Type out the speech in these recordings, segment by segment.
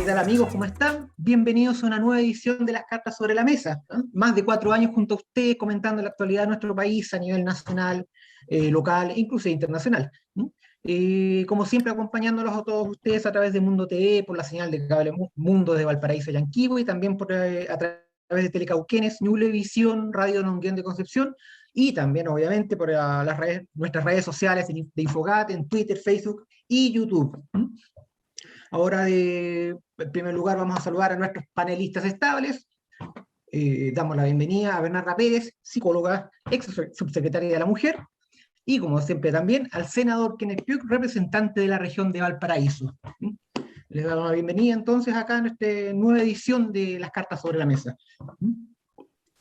tal amigos? ¿Cómo están? Bienvenidos a una nueva edición de las Cartas sobre la Mesa. Más de 4 años junto a ustedes comentando la actualidad de nuestro país a nivel nacional, local e incluso internacional. Como siempre acompañándolos a todos ustedes a través de Mundo TV, por la señal de cable Mundo de Valparaíso, Yanquibo, y también a través de Telecauquenes, Ñublevisión, Radio Longuén de Concepción, y también obviamente por nuestras redes sociales de Infogat, en Twitter, Facebook y YouTube. Ahora, en primer lugar, vamos a saludar a nuestros panelistas estables. Damos la bienvenida a Bernarda Pérez, psicóloga, ex subsecretaria de la Mujer, y como siempre también al senador Kenneth Piuk, representante de la región de Valparaíso. Les damos la bienvenida entonces acá en esta nueva edición de las Cartas sobre la Mesa.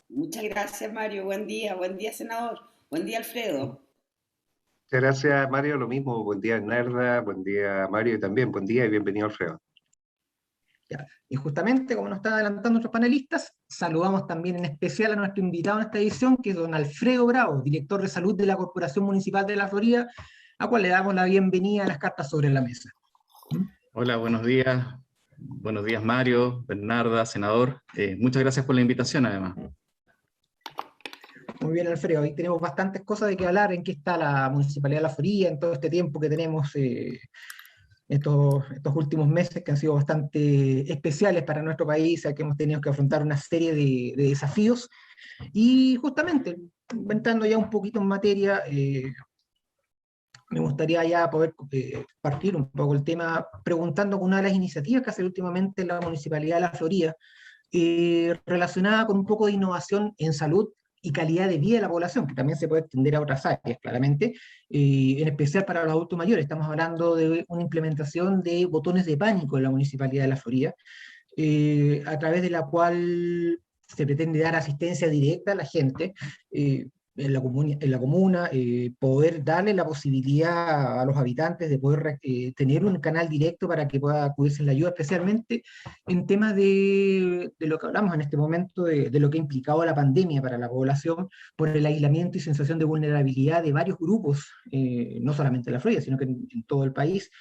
Muchas gracias, Mario. Buen día, senador. Buen día, Alfredo. Muchas gracias, Mario. Lo mismo, buen día, Narda, buen día, Mario, y también buen día y bienvenido, Alfredo. Ya. Y justamente, como nos están adelantando nuestros panelistas, saludamos también en especial a nuestro invitado en esta edición, que es don Alfredo Bravo, director de salud de la Corporación Municipal de La Florida, a cual le damos la bienvenida a las Cartas sobre la Mesa. Hola, buenos días. Buenos días, Mario, Bernarda, senador. Muchas gracias por la invitación, además. Muy bien, Alfredo. Hoy tenemos bastantes cosas de qué hablar, en qué está la Municipalidad de La Florida, en todo este tiempo que tenemos, estos últimos meses que han sido bastante especiales para nuestro país, ya que hemos tenido que afrontar una serie de desafíos. Y justamente, entrando ya un poquito en materia, me gustaría ya poder partir un poco el tema preguntando con una de las iniciativas que hace últimamente la Municipalidad de La Florida, relacionada con un poco de innovación en salud y calidad de vida de la población, que también se puede extender a otras áreas, claramente, en especial para los adultos mayores. Estamos hablando de una implementación de botones de pánico en la Municipalidad de La Florida, a través de la cual se pretende dar asistencia directa a la gente en la comuna, poder darle la posibilidad a los habitantes de poder tener un canal directo para que pueda acudirse en la ayuda, especialmente en temas de lo que hablamos en este momento, de lo que ha implicado la pandemia para la población, por el aislamiento y sensación de vulnerabilidad de varios grupos, no solamente en la Florida, sino que en todo el país.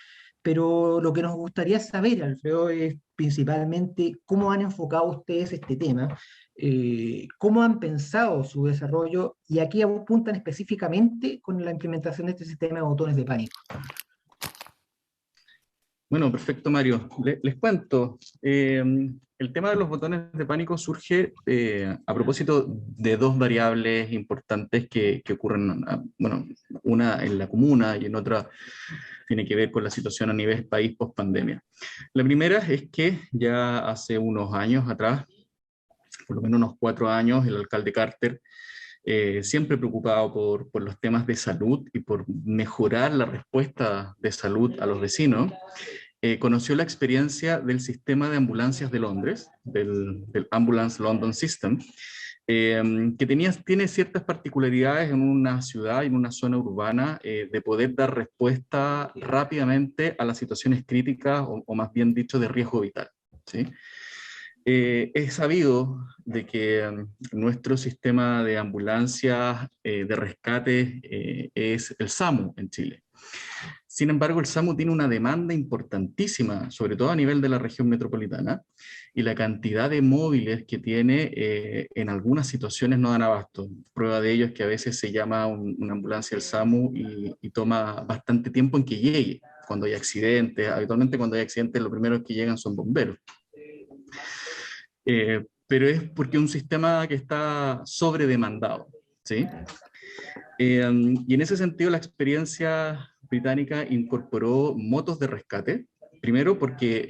Pero lo que nos gustaría saber, Alfredo, es principalmente cómo han enfocado ustedes este tema, cómo han pensado su desarrollo y a qué apuntan específicamente con la implementación de este sistema de botones de pánico. Bueno, perfecto, Mario. Les cuento. El tema de los botones de pánico surge a propósito de dos variables importantes que ocurren, bueno, una en la comuna y en otra tiene que ver con la situación a nivel país post-pandemia. La primera es que ya hace unos años atrás, por lo menos unos 4 años, el alcalde Carter, siempre preocupado por los temas de salud y por mejorar la respuesta de salud a los vecinos, conoció la experiencia del sistema de ambulancias de Londres, del Ambulance London System, que tiene ciertas particularidades en una ciudad y en una zona urbana, de poder dar respuesta rápidamente a las situaciones críticas o más bien dicho de riesgo vital, ¿sí? Es sabido de que nuestro sistema de ambulancias de rescate es el SAMU en Chile. Sin embargo, el SAMU tiene una demanda importantísima, sobre todo a nivel de la región metropolitana, y la cantidad de móviles que tiene en algunas situaciones no dan abasto. Prueba de ello es que a veces se llama una ambulancia al SAMU y toma bastante tiempo en que llegue cuando hay accidentes. Habitualmente cuando hay accidentes los primeros que llegan son bomberos. Pero es porque es un sistema que está sobredemandado, ¿sí? Y en ese sentido la experiencia británica incorporó motos de rescate, primero porque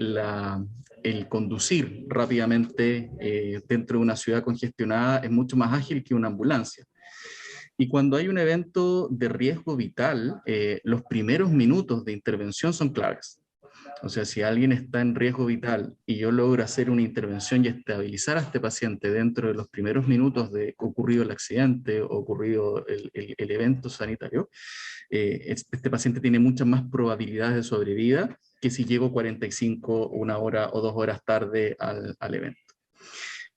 el conducir rápidamente dentro de una ciudad congestionada es mucho más ágil que una ambulancia. Y cuando hay un evento de riesgo vital, los primeros minutos de intervención son claves. O sea, si alguien está en riesgo vital y yo logro hacer una intervención y estabilizar a este paciente dentro de los primeros minutos de ocurrido el accidente o ocurrido el evento sanitario, este paciente tiene muchas más probabilidades de sobrevida que si llego 45, 1 hora o 2 horas tarde al evento.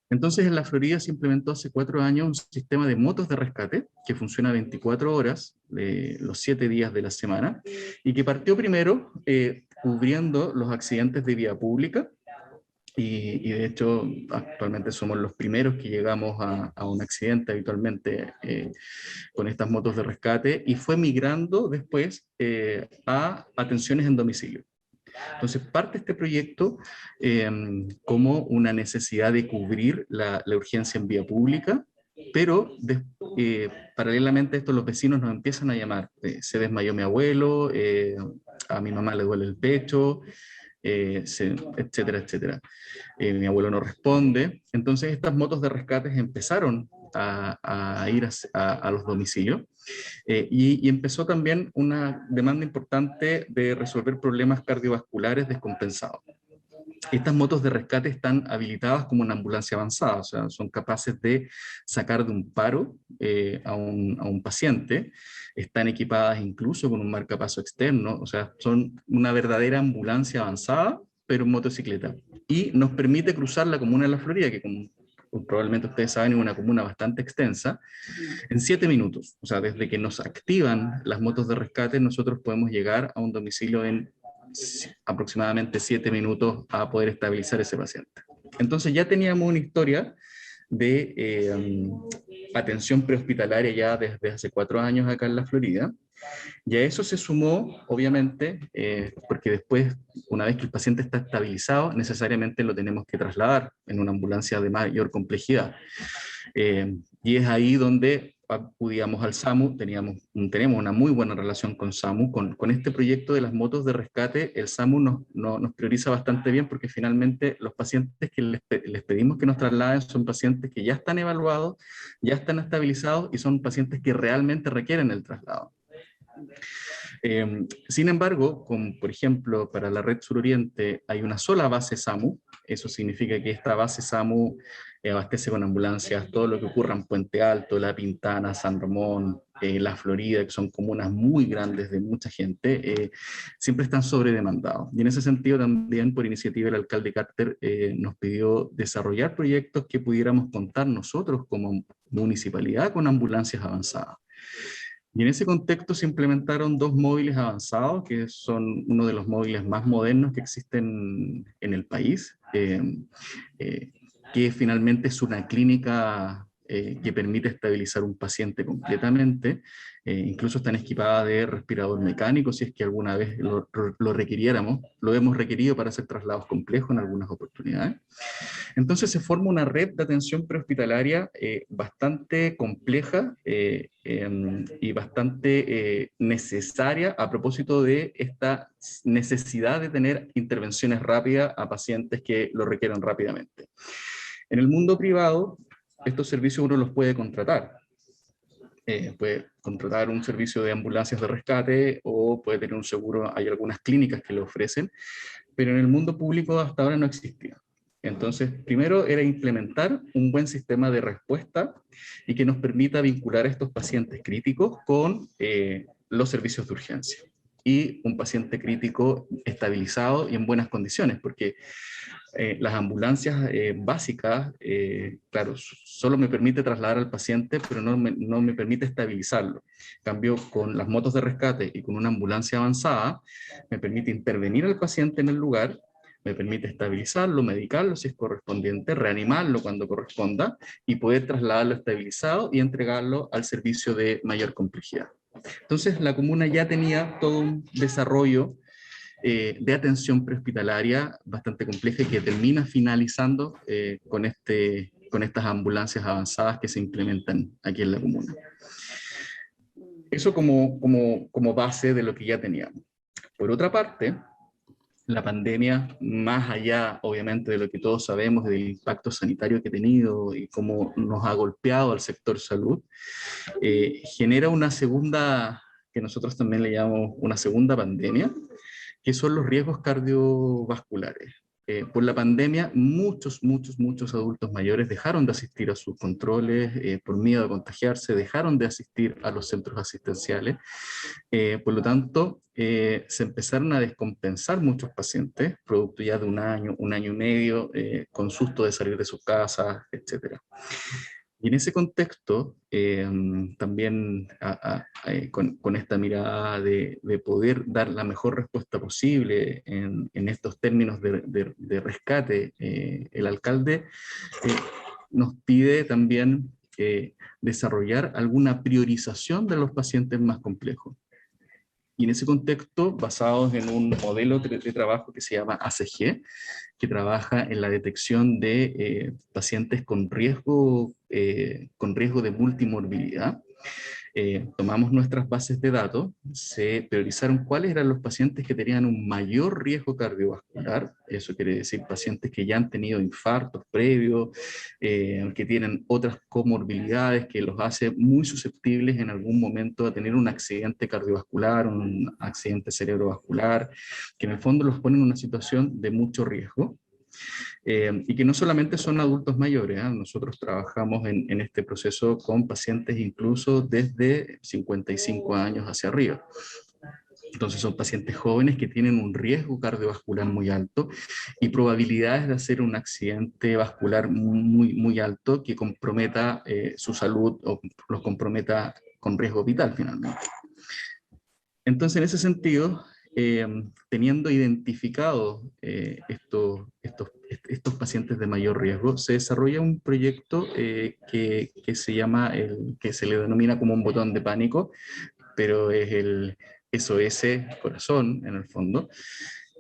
Entonces en la Florida se implementó hace 4 años un sistema de motos de rescate que funciona 24 horas, los 7 días de la semana, y que partió primero cubriendo los accidentes de vía pública, y de hecho actualmente somos los primeros que llegamos a un accidente habitualmente con estas motos de rescate, y fue migrando después a atenciones en domicilio. Entonces parte este proyecto como una necesidad de cubrir la urgencia en vía pública, pero paralelamente a esto los vecinos nos empiezan a llamar. Se desmayó mi abuelo, a mi mamá le duele el pecho, etcétera, etcétera. Mi abuelo no responde. Entonces estas motos de rescates empezaron a ir a los domicilios, y empezó también una demanda importante de resolver problemas cardiovasculares descompensados. Estas motos de rescate están habilitadas como una ambulancia avanzada, o sea, son capaces de sacar de un paro a un paciente, están equipadas incluso con un marcapaso externo, o sea, son una verdadera ambulancia avanzada, pero en motocicleta. Y nos permite cruzar la comuna de La Florida, que como probablemente ustedes saben es una comuna bastante extensa, en 7 minutos. O sea, desde que nos activan las motos de rescate, nosotros podemos llegar a un domicilio en aproximadamente 7 minutos a poder estabilizar ese paciente. Entonces ya teníamos una historia de atención prehospitalaria ya desde hace 4 años acá en La Florida, y a eso se sumó, obviamente, porque después, una vez que el paciente está estabilizado, necesariamente lo tenemos que trasladar en una ambulancia de mayor complejidad. Y es ahí donde acudíamos al SAMU, tenemos una muy buena relación con SAMU, con este proyecto de las motos de rescate. El SAMU nos prioriza bastante bien, porque finalmente los pacientes que les pedimos que nos trasladen son pacientes que ya están evaluados, ya están estabilizados y son pacientes que realmente requieren el traslado. Sin embargo, como por ejemplo para la red suroriente hay una sola base SAMU, eso significa que esta base SAMU abastece con ambulancias todo lo que ocurra en Puente Alto, La Pintana, San Ramón, La Florida, que son comunas muy grandes de mucha gente, siempre están sobredemandados. Y en ese sentido también, por iniciativa del alcalde Carter, nos pidió desarrollar proyectos que pudiéramos contar nosotros como municipalidad con ambulancias avanzadas. Y en ese contexto se implementaron 2 móviles avanzados, que son uno de los móviles más modernos que existen en el país, que finalmente es una clínica que permite estabilizar un paciente completamente. Incluso están equipadas de respirador mecánico, si es que alguna vez lo requiriéramos. Lo hemos requerido para hacer traslados complejos en algunas oportunidades. Entonces se forma una red de atención prehospitalaria bastante compleja y bastante necesaria a propósito de esta necesidad de tener intervenciones rápidas a pacientes que lo requieran rápidamente. En el mundo privado, estos servicios uno los puede contratar. Puede contratar un servicio de ambulancias de rescate o puede tener un seguro. Hay algunas clínicas que lo ofrecen, pero en el mundo público hasta ahora no existía. Entonces, primero era implementar un buen sistema de respuesta y que nos permita vincular a estos pacientes críticos con los servicios de urgencia. Y un paciente crítico estabilizado y en buenas condiciones, porque las ambulancias básicas, claro, solo me permite trasladar al paciente, pero no me permite estabilizarlo. En cambio, con las motos de rescate y con una ambulancia avanzada, me permite intervenir al paciente en el lugar, me permite estabilizarlo, medicarlo si es correspondiente, reanimarlo cuando corresponda y poder trasladarlo estabilizado y entregarlo al servicio de mayor complejidad. Entonces la comuna ya tenía todo un desarrollo de atención prehospitalaria bastante compleja y que termina finalizando con estas ambulancias avanzadas que se implementan aquí en la comuna. Eso como base de lo que ya teníamos. Por otra parte, la pandemia, más allá, obviamente, de lo que todos sabemos del impacto sanitario que ha tenido y cómo nos ha golpeado al sector salud, genera una segunda, que nosotros también le llamamos una segunda pandemia, que son los riesgos cardiovasculares. Por la pandemia, muchos adultos mayores dejaron de asistir a sus controles por miedo a contagiarse, dejaron de asistir a los centros asistenciales. Por lo tanto, se empezaron a descompensar muchos pacientes, producto ya de un año y medio, con susto de salir de sus casas, etc. Y en ese contexto, también con esta mirada de poder dar la mejor respuesta posible en estos términos de rescate, el alcalde nos pide también desarrollar alguna priorización de los pacientes más complejos. Y en ese contexto, basados en un modelo de trabajo que se llama ACG, que trabaja en la detección de pacientes con riesgo de multimorbilidad, tomamos nuestras bases de datos, se priorizaron cuáles eran los pacientes que tenían un mayor riesgo cardiovascular, eso quiere decir pacientes que ya han tenido infartos previos, que tienen otras comorbilidades que los hace muy susceptibles en algún momento a tener un accidente cardiovascular, un accidente cerebrovascular, que en el fondo los pone en una situación de mucho riesgo. Y que no solamente son adultos mayores, nosotros trabajamos en este proceso con pacientes incluso desde 55 años hacia arriba. Entonces son pacientes jóvenes que tienen un riesgo cardiovascular muy alto y probabilidades de hacer un accidente vascular muy alto que comprometa su salud o los comprometa con riesgo vital finalmente. Entonces, en ese sentido, teniendo identificado estos pacientes de mayor riesgo, se desarrolla un proyecto que se llama, que se le denomina como un botón de pánico, pero es el SOS Corazón en el fondo,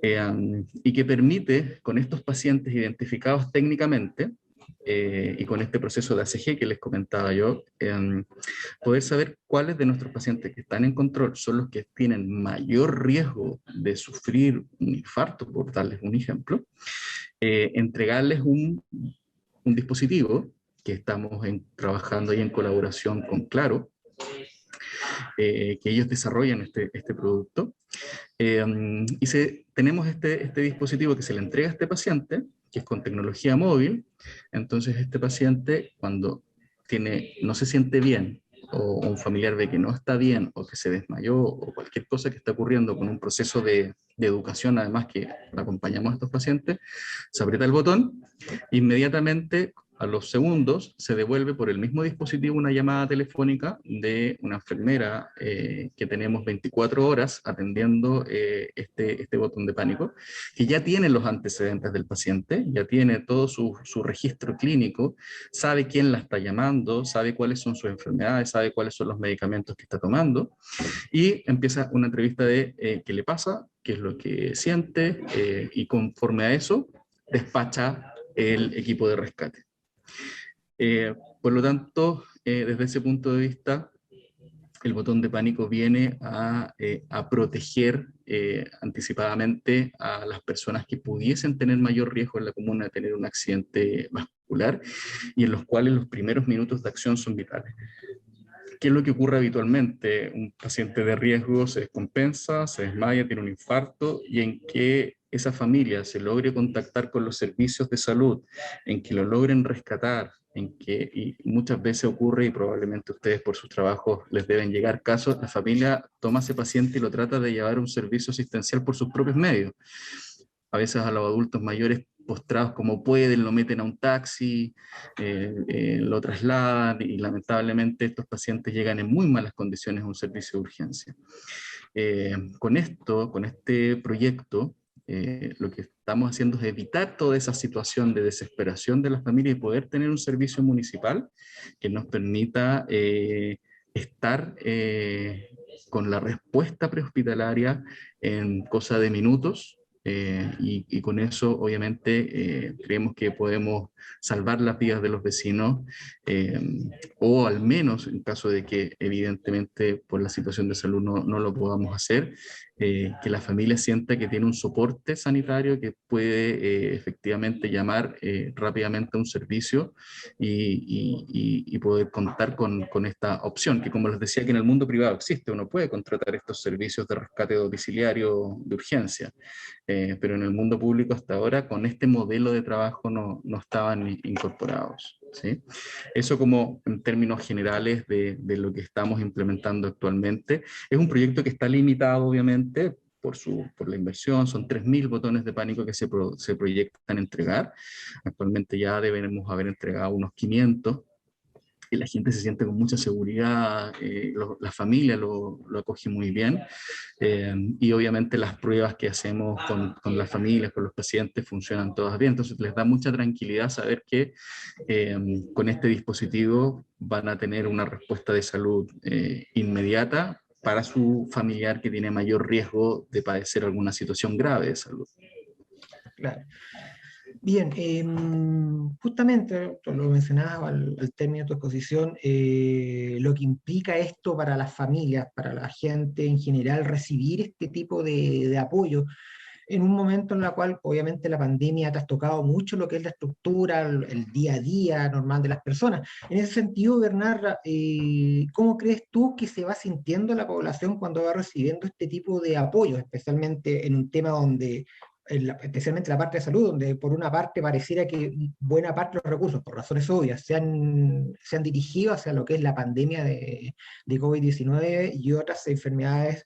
y que permite con estos pacientes identificados técnicamente, y con este proceso de ACG que les comentaba yo, poder saber cuáles de nuestros pacientes que están en control son los que tienen mayor riesgo de sufrir un infarto, por darles un ejemplo, entregarles un dispositivo que estamos trabajando ahí en colaboración con Claro, que ellos desarrollan este producto, y tenemos este dispositivo que se le entrega a este paciente, que es con tecnología móvil. Entonces este paciente, cuando no se siente bien, o un familiar ve que no está bien, o que se desmayó, o cualquier cosa que está ocurriendo con un proceso de educación, además que acompañamos a estos pacientes, se aprieta el botón, inmediatamente a los segundos se devuelve por el mismo dispositivo una llamada telefónica de una enfermera que tenemos 24 horas atendiendo este botón de pánico, que ya tiene los antecedentes del paciente, ya tiene todo su registro clínico, sabe quién la está llamando, sabe cuáles son sus enfermedades, sabe cuáles son los medicamentos que está tomando, y empieza una entrevista de qué le pasa, qué es lo que siente, y conforme a eso despacha el equipo de rescate. Por lo tanto, desde ese punto de vista, el botón de pánico viene a proteger anticipadamente a las personas que pudiesen tener mayor riesgo en la comuna de tener un accidente vascular, y en los cuales los primeros minutos de acción son vitales. ¿Qué es lo que ocurre habitualmente? Un paciente de riesgo se descompensa, se desmaya, tiene un infarto, y en que esa familia se logre contactar con los servicios de salud, en que lo logren rescatar, y muchas veces ocurre, y probablemente ustedes por sus trabajos les deben llegar casos, la familia toma a ese paciente y lo trata de llevar a un servicio asistencial por sus propios medios. A veces a los adultos mayores, postrados como pueden, lo meten a un taxi, lo trasladan, y lamentablemente estos pacientes llegan en muy malas condiciones a un servicio de urgencia. Con este proyecto, lo que estamos haciendo es evitar toda esa situación de desesperación de las familias y poder tener un servicio municipal que nos permita estar con la respuesta prehospitalaria en cosa de minutos, y con eso obviamente creemos que podemos salvar las vidas de los vecinos, o al menos en caso de que evidentemente por la situación de salud no lo podamos hacer, que la familia sienta que tiene un soporte sanitario que puede efectivamente llamar rápidamente a un servicio y poder contar con esta opción, que como les decía, que en el mundo privado existe, uno puede contratar estos servicios de rescate domiciliario de urgencia, pero en el mundo público hasta ahora con este modelo de trabajo no estaban incorporados, ¿sí? Eso como en términos generales de lo que estamos implementando actualmente. Es un proyecto que está limitado obviamente por la inversión, son 3.000 botones de pánico que se proyectan entregar. Actualmente ya debemos haber entregado unos 500, y la gente se siente con mucha seguridad, la familia lo acoge muy bien, y obviamente las pruebas que hacemos con las familias, con los pacientes, funcionan todas bien, entonces les da mucha tranquilidad saber que con este dispositivo van a tener una respuesta de salud inmediata para su familiar que tiene mayor riesgo de padecer alguna situación grave de salud. Claro. Bien, justamente, tú lo mencionabas al término de tu exposición, lo que implica esto para las familias, para la gente en general, recibir este tipo de apoyo en un momento en el cual obviamente la pandemia ha trastocado mucho lo que es la estructura, el día a día normal de las personas. En ese sentido, Bernarda, ¿cómo crees tú que se va sintiendo la población cuando va recibiendo este tipo de apoyo, especialmente en un tema donde, especialmente la parte de salud, donde por una parte pareciera que buena parte de los recursos, por razones obvias, se han dirigido hacia lo que es la pandemia de COVID-19 y otras enfermedades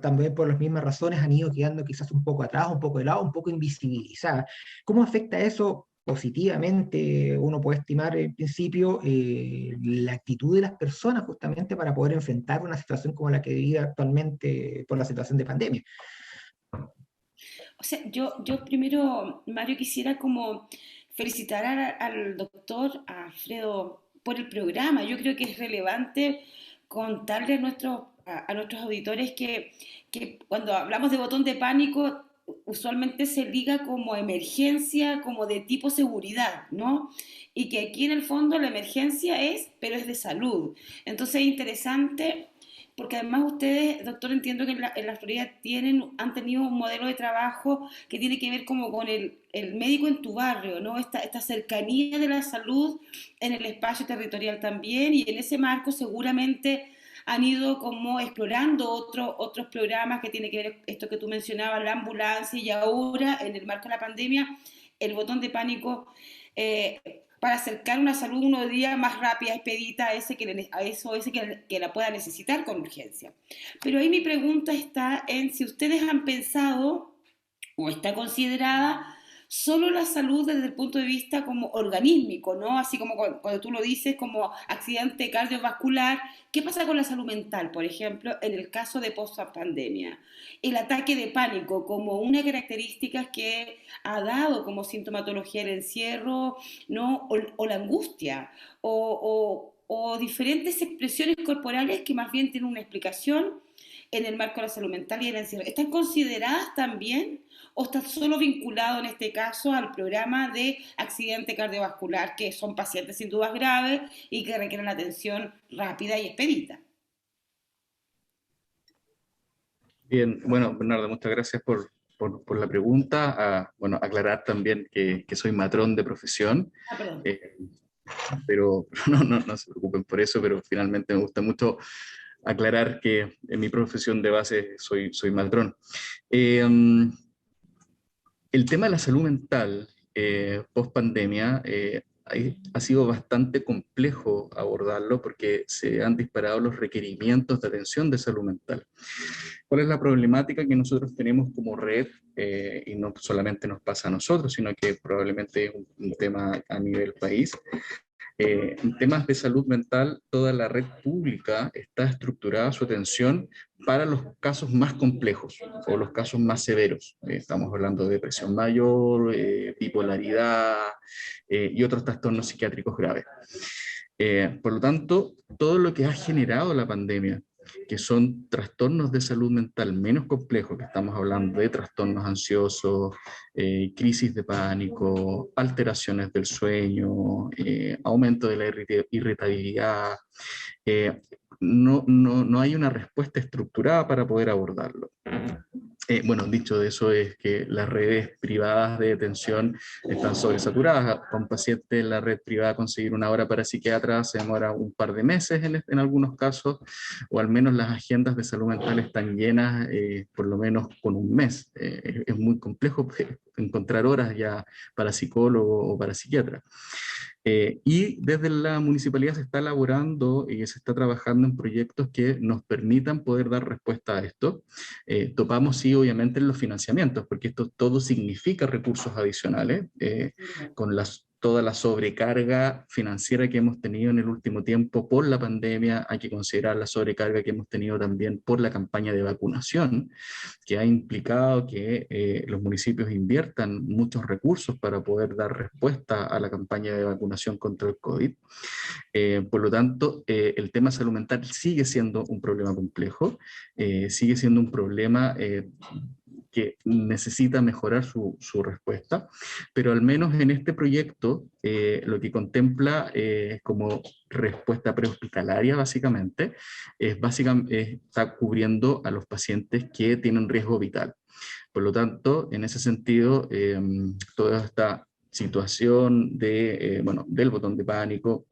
también por las mismas razones han ido quedando quizás un poco atrás, un poco de lado, un poco invisibilizadas? ¿Cómo afecta eso positivamente? Uno puede estimar en principio la actitud de las personas justamente para poder enfrentar una situación como la que vive actualmente por la situación de pandemia. O sea, yo primero, Mario, quisiera como felicitar al doctor Alfredo por el programa. Yo creo que es relevante contarle a nuestros auditores que cuando hablamos de botón de pánico, usualmente se liga como emergencia, como de tipo seguridad, ¿no? Y que aquí en el fondo la emergencia pero es de salud. Entonces es interesante porque además ustedes, doctor, entiendo que en la Florida han tenido un modelo de trabajo que tiene que ver como con el médico en tu barrio, ¿no? Esta cercanía de la salud en el espacio territorial también, y en ese marco seguramente han ido como explorando otros programas que tienen que ver esto que tú mencionabas, la ambulancia, y ahora en el marco de la pandemia, el botón de pánico, para acercar una salud unos días más rápida, expedita a ese que la pueda necesitar con urgencia. Pero ahí mi pregunta está en si ustedes han pensado o está considerada solo la salud desde el punto de vista como organímico, ¿no? Así como cuando tú lo dices como accidente cardiovascular. ¿Qué pasa con la salud mental, por ejemplo, en el caso de post-pandemia? El ataque de pánico como una característica que ha dado como sintomatología el encierro, ¿no? O la angustia, o diferentes expresiones corporales que más bien tienen una explicación en el marco de la salud mental y el encierro. ¿Están consideradas también o está solo vinculado en este caso al programa de accidente cardiovascular, que son pacientes sin dudas graves y que requieren atención rápida y expedita? Bien, bueno, Bernardo, muchas gracias por la pregunta. Bueno, aclarar también que soy matrón de profesión, Perdón. pero no se preocupen por eso, pero finalmente me gusta mucho aclarar que en mi profesión de base soy matrón. El tema de la salud mental post pandemia ha sido bastante complejo abordarlo porque se han disparado los requerimientos de atención de salud mental. ¿Cuál es la problemática que nosotros tenemos como red? Y no solamente nos pasa a nosotros, sino que probablemente es un tema a nivel país. En temas de salud mental, toda la red pública está estructurada su atención para los casos más complejos o los casos más severos. Estamos hablando de depresión mayor, bipolaridad y otros trastornos psiquiátricos graves. Por lo tanto, todo lo que ha generado la pandemia, que son trastornos de salud mental menos complejos, que estamos hablando de trastornos ansiosos, crisis de pánico, alteraciones del sueño, aumento de la irritabilidad, no hay una respuesta estructurada para poder abordarlo. Bueno, dicho de eso es que las redes privadas de detención están sobresaturadas. Para un paciente en la red privada conseguir una hora para psiquiatra se demora un par de meses en algunos casos, o al menos las agendas de salud mental están llenas por lo menos con un mes. Es muy complejo encontrar horas ya para psicólogo o para psiquiatra. Y desde la municipalidad se está elaborando y se está trabajando en proyectos que nos permitan poder dar respuesta a esto. Topamos sí obviamente en los financiamientos, porque esto todo significa recursos adicionales. Con las toda la sobrecarga financiera que hemos tenido en el último tiempo por la pandemia, hay que considerar la sobrecarga que hemos tenido también por la campaña de vacunación, que ha implicado que los municipios inviertan muchos recursos para poder dar respuesta a la campaña de vacunación contra el COVID. Por lo tanto, el tema de salud mental sigue siendo un problema complejo, sigue siendo un problema que necesita mejorar su respuesta, pero al menos en este proyecto lo que contempla como respuesta prehospitalaria básicamente, está cubriendo a los pacientes que tienen riesgo vital. Por lo tanto, en ese sentido, toda esta situación del botón de pánico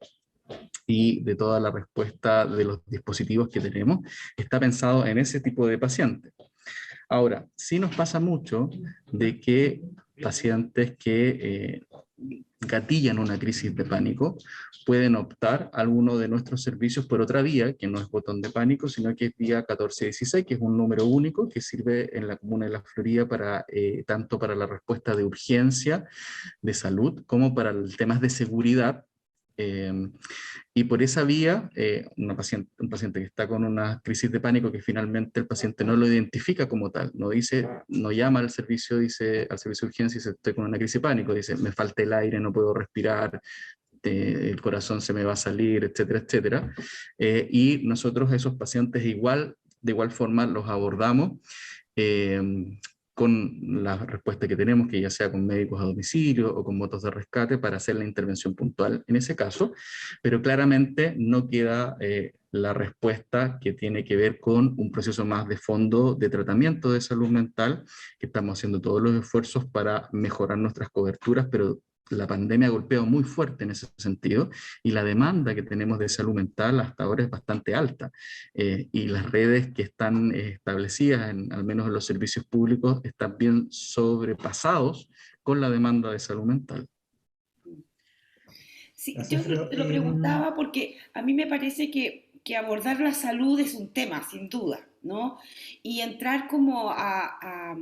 y de toda la respuesta de los dispositivos que tenemos, está pensado en ese tipo de pacientes. Ahora, sí nos pasa mucho de que pacientes que gatillan una crisis de pánico pueden optar a alguno de nuestros servicios por otra vía, que no es botón de pánico, sino que es vía 1416, que es un número único que sirve en la comuna de La Florida para, tanto para la respuesta de urgencia de salud como para los temas de seguridad. Y por esa vía, un paciente que está con una crisis de pánico que finalmente el paciente no lo identifica como tal, no llama al servicio, al servicio de urgencia y dice estoy con una crisis de pánico, dice me falta el aire, no puedo respirar, el corazón se me va a salir, etcétera, etcétera. Y nosotros esos pacientes de igual forma los abordamos con la respuesta que tenemos, que ya sea con médicos a domicilio o con motos de rescate para hacer la intervención puntual en ese caso, pero claramente no queda la respuesta que tiene que ver con un proceso más de fondo de tratamiento de salud mental, que estamos haciendo todos los esfuerzos para mejorar nuestras coberturas, pero la pandemia ha golpeado muy fuerte en ese sentido y la demanda que tenemos de salud mental hasta ahora es bastante alta y las redes que están establecidas, al menos en los servicios públicos, están bien sobrepasados con la demanda de salud mental. Sí, yo te lo preguntaba porque a mí me parece que abordar la salud es un tema, sin duda, ¿no? Y entrar como a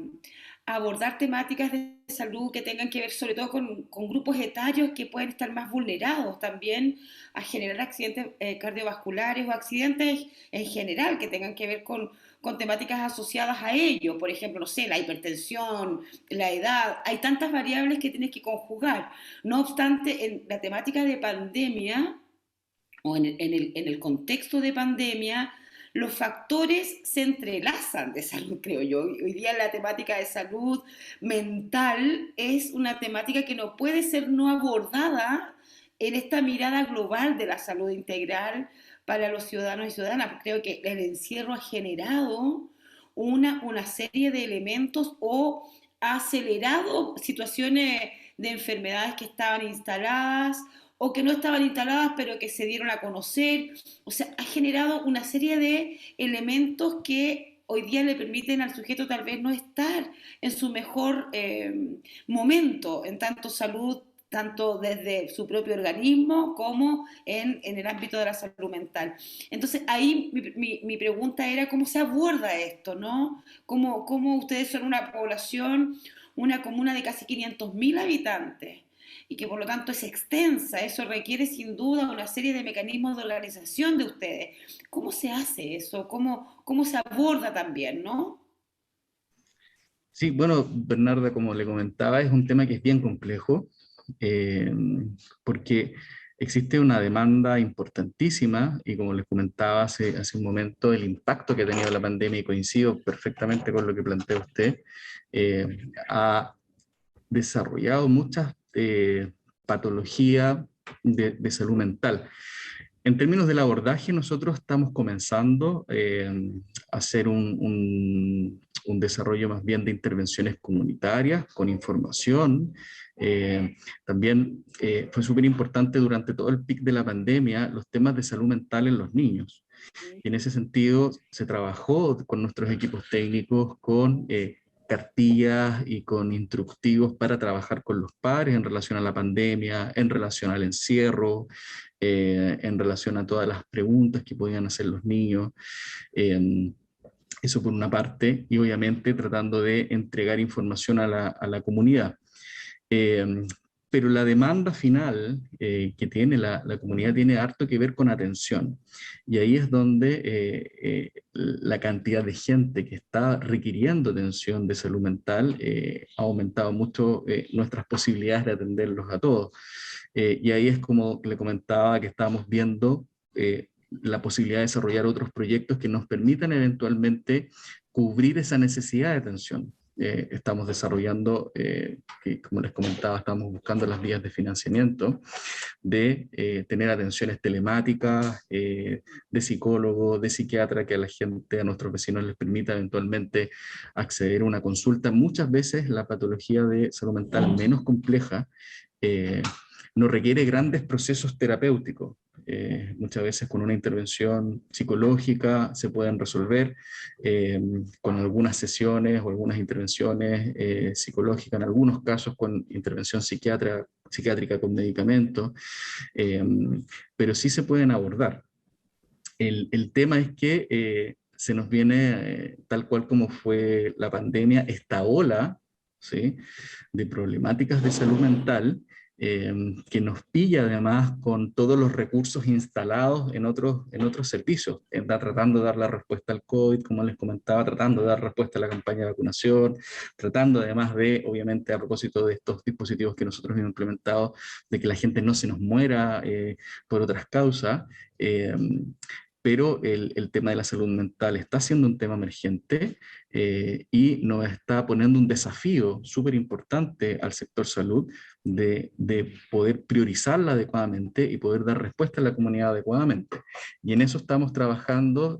abordar temáticas de salud que tengan que ver sobre todo con grupos etarios que pueden estar más vulnerados también a generar accidentes cardiovasculares o accidentes en general que tengan que ver con temáticas asociadas a ello. Por ejemplo, no sé, la hipertensión, la edad, hay tantas variables que tienes que conjugar. No obstante, en la temática de pandemia o en el contexto de pandemia, los factores se entrelazan de salud, creo yo. Hoy día la temática de salud mental es una temática que no puede ser no abordada en esta mirada global de la salud integral para los ciudadanos y ciudadanas. Creo que el encierro ha generado una serie de elementos o ha acelerado situaciones de enfermedades que estaban instaladas o que no estaban instaladas pero que se dieron a conocer. O sea, ha generado una serie de elementos que hoy día le permiten al sujeto tal vez no estar en su mejor momento, en tanto salud, tanto desde su propio organismo como en el ámbito de la salud mental. Entonces ahí mi pregunta era cómo se aborda esto, ¿no? ¿Cómo ustedes son una población, una comuna de casi 500.000 habitantes? Y que por lo tanto es extensa, eso requiere sin duda una serie de mecanismos de organización de ustedes. ¿Cómo se hace eso? ¿Cómo se aborda también, no? Sí, bueno, Bernarda, como le comentaba, es un tema que es bien complejo, porque existe una demanda importantísima y como les comentaba hace un momento, el impacto que ha tenido la pandemia, y coincido perfectamente con lo que plantea usted, ha desarrollado muchas patologías de salud mental. En términos del abordaje, nosotros estamos comenzando a hacer un desarrollo más bien de intervenciones comunitarias, con información. También fue súper importante durante todo el pic de la pandemia los temas de salud mental en los niños. Y en ese sentido se trabajó con nuestros equipos técnicos, con cartillas y con instructivos para trabajar con los padres en relación a la pandemia, en relación al encierro, en relación a todas las preguntas que podían hacer los niños. Eso por una parte, y obviamente tratando de entregar información a la comunidad. pero la demanda final que tiene la comunidad tiene harto que ver con atención. Y ahí es donde la cantidad de gente que está requiriendo atención de salud mental ha aumentado mucho nuestras posibilidades de atenderlos a todos. Y ahí es como le comentaba que estábamos viendo la posibilidad de desarrollar otros proyectos que nos permitan eventualmente cubrir esa necesidad de atención. Estamos desarrollando, que como les comentaba, estamos buscando las vías de financiamiento, de tener atenciones telemáticas, de psicólogo, de psiquiatra, que a la gente, a nuestros vecinos les permita eventualmente acceder a una consulta. Muchas veces la patología de salud mental menos compleja no requiere grandes procesos terapéuticos. Muchas veces con una intervención psicológica se pueden resolver, con algunas sesiones o algunas intervenciones psicológicas, en algunos casos con intervención psiquiátrica con medicamentos, pero sí se pueden abordar. El tema es que se nos viene, tal cual como fue la pandemia, esta ola, ¿sí?, de problemáticas de salud mental, que nos pilla además con todos los recursos instalados en otros servicios. Está tratando de dar la respuesta al COVID, como les comentaba, tratando de dar respuesta a la campaña de vacunación, tratando además de, obviamente, a propósito de estos dispositivos que nosotros hemos implementado, de que la gente no se nos muera por otras causas. Pero el tema de la salud mental está siendo un tema emergente y nos está poniendo un desafío súper importante al sector salud de poder priorizarla adecuadamente y poder dar respuesta a la comunidad adecuadamente. Y en eso estamos trabajando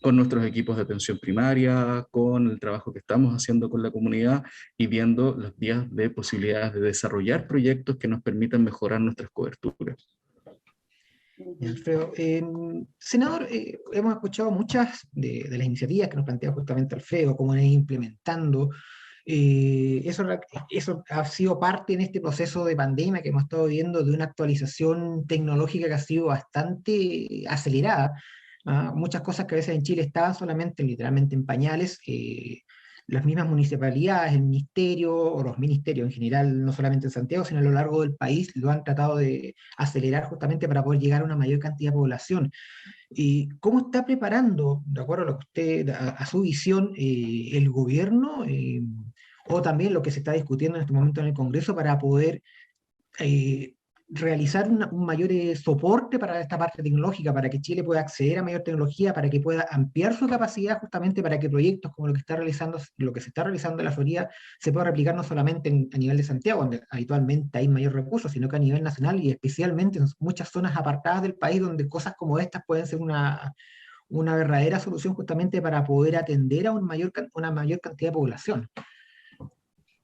con nuestros equipos de atención primaria, con el trabajo que estamos haciendo con la comunidad y viendo las vías de posibilidades de desarrollar proyectos que nos permitan mejorar nuestras coberturas. Alfredo, senador, hemos escuchado muchas de las iniciativas que nos plantea justamente Alfredo, cómo han ido implementando. Eso ha sido parte en este proceso de pandemia que hemos estado viendo, de una actualización tecnológica que ha sido bastante acelerada. Muchas cosas que a veces en Chile estaban solamente, literalmente, en pañales. Las mismas municipalidades, el ministerio o los ministerios en general, no solamente en Santiago, sino a lo largo del país, lo han tratado de acelerar justamente para poder llegar a una mayor cantidad de población. ¿Y cómo está preparando, de acuerdo a lo que usted, a su visión, el gobierno, o también lo que se está discutiendo en este momento en el Congreso para poder realizar un mayor soporte para esta parte tecnológica, para que Chile pueda acceder a mayor tecnología, para que pueda ampliar su capacidad justamente para que proyectos como lo que se está realizando en la Florida se pueda replicar no solamente a nivel de Santiago, donde habitualmente hay mayor recursos, sino que a nivel nacional y especialmente en muchas zonas apartadas del país donde cosas como estas pueden ser una verdadera solución justamente para poder atender a una mayor cantidad de población.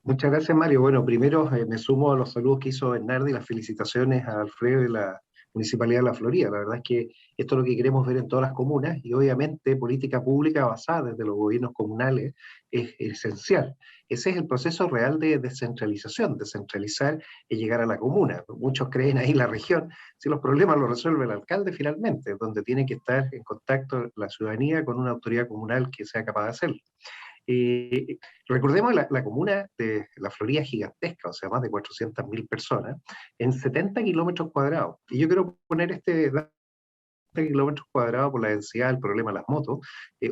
Muchas gracias, Mario. Bueno, primero me sumo a los saludos que hizo Bernardo y las felicitaciones a Alfredo y la Municipalidad de La Florida. La verdad es que esto es lo que queremos ver en todas las comunas y obviamente política pública basada desde los gobiernos comunales es esencial. Ese es el proceso real de descentralización, descentralizar y llegar a la comuna. Muchos creen ahí la región, si los problemas los resuelve el alcalde finalmente, donde tiene que estar en contacto la ciudadanía con una autoridad comunal que sea capaz de hacerlo. Recordemos la comuna de La Florida gigantesca, o sea, más de 400.000 personas, en 70 kilómetros cuadrados. Y yo quiero poner este 70 kilómetros cuadrados por la densidad, el problema de las motos.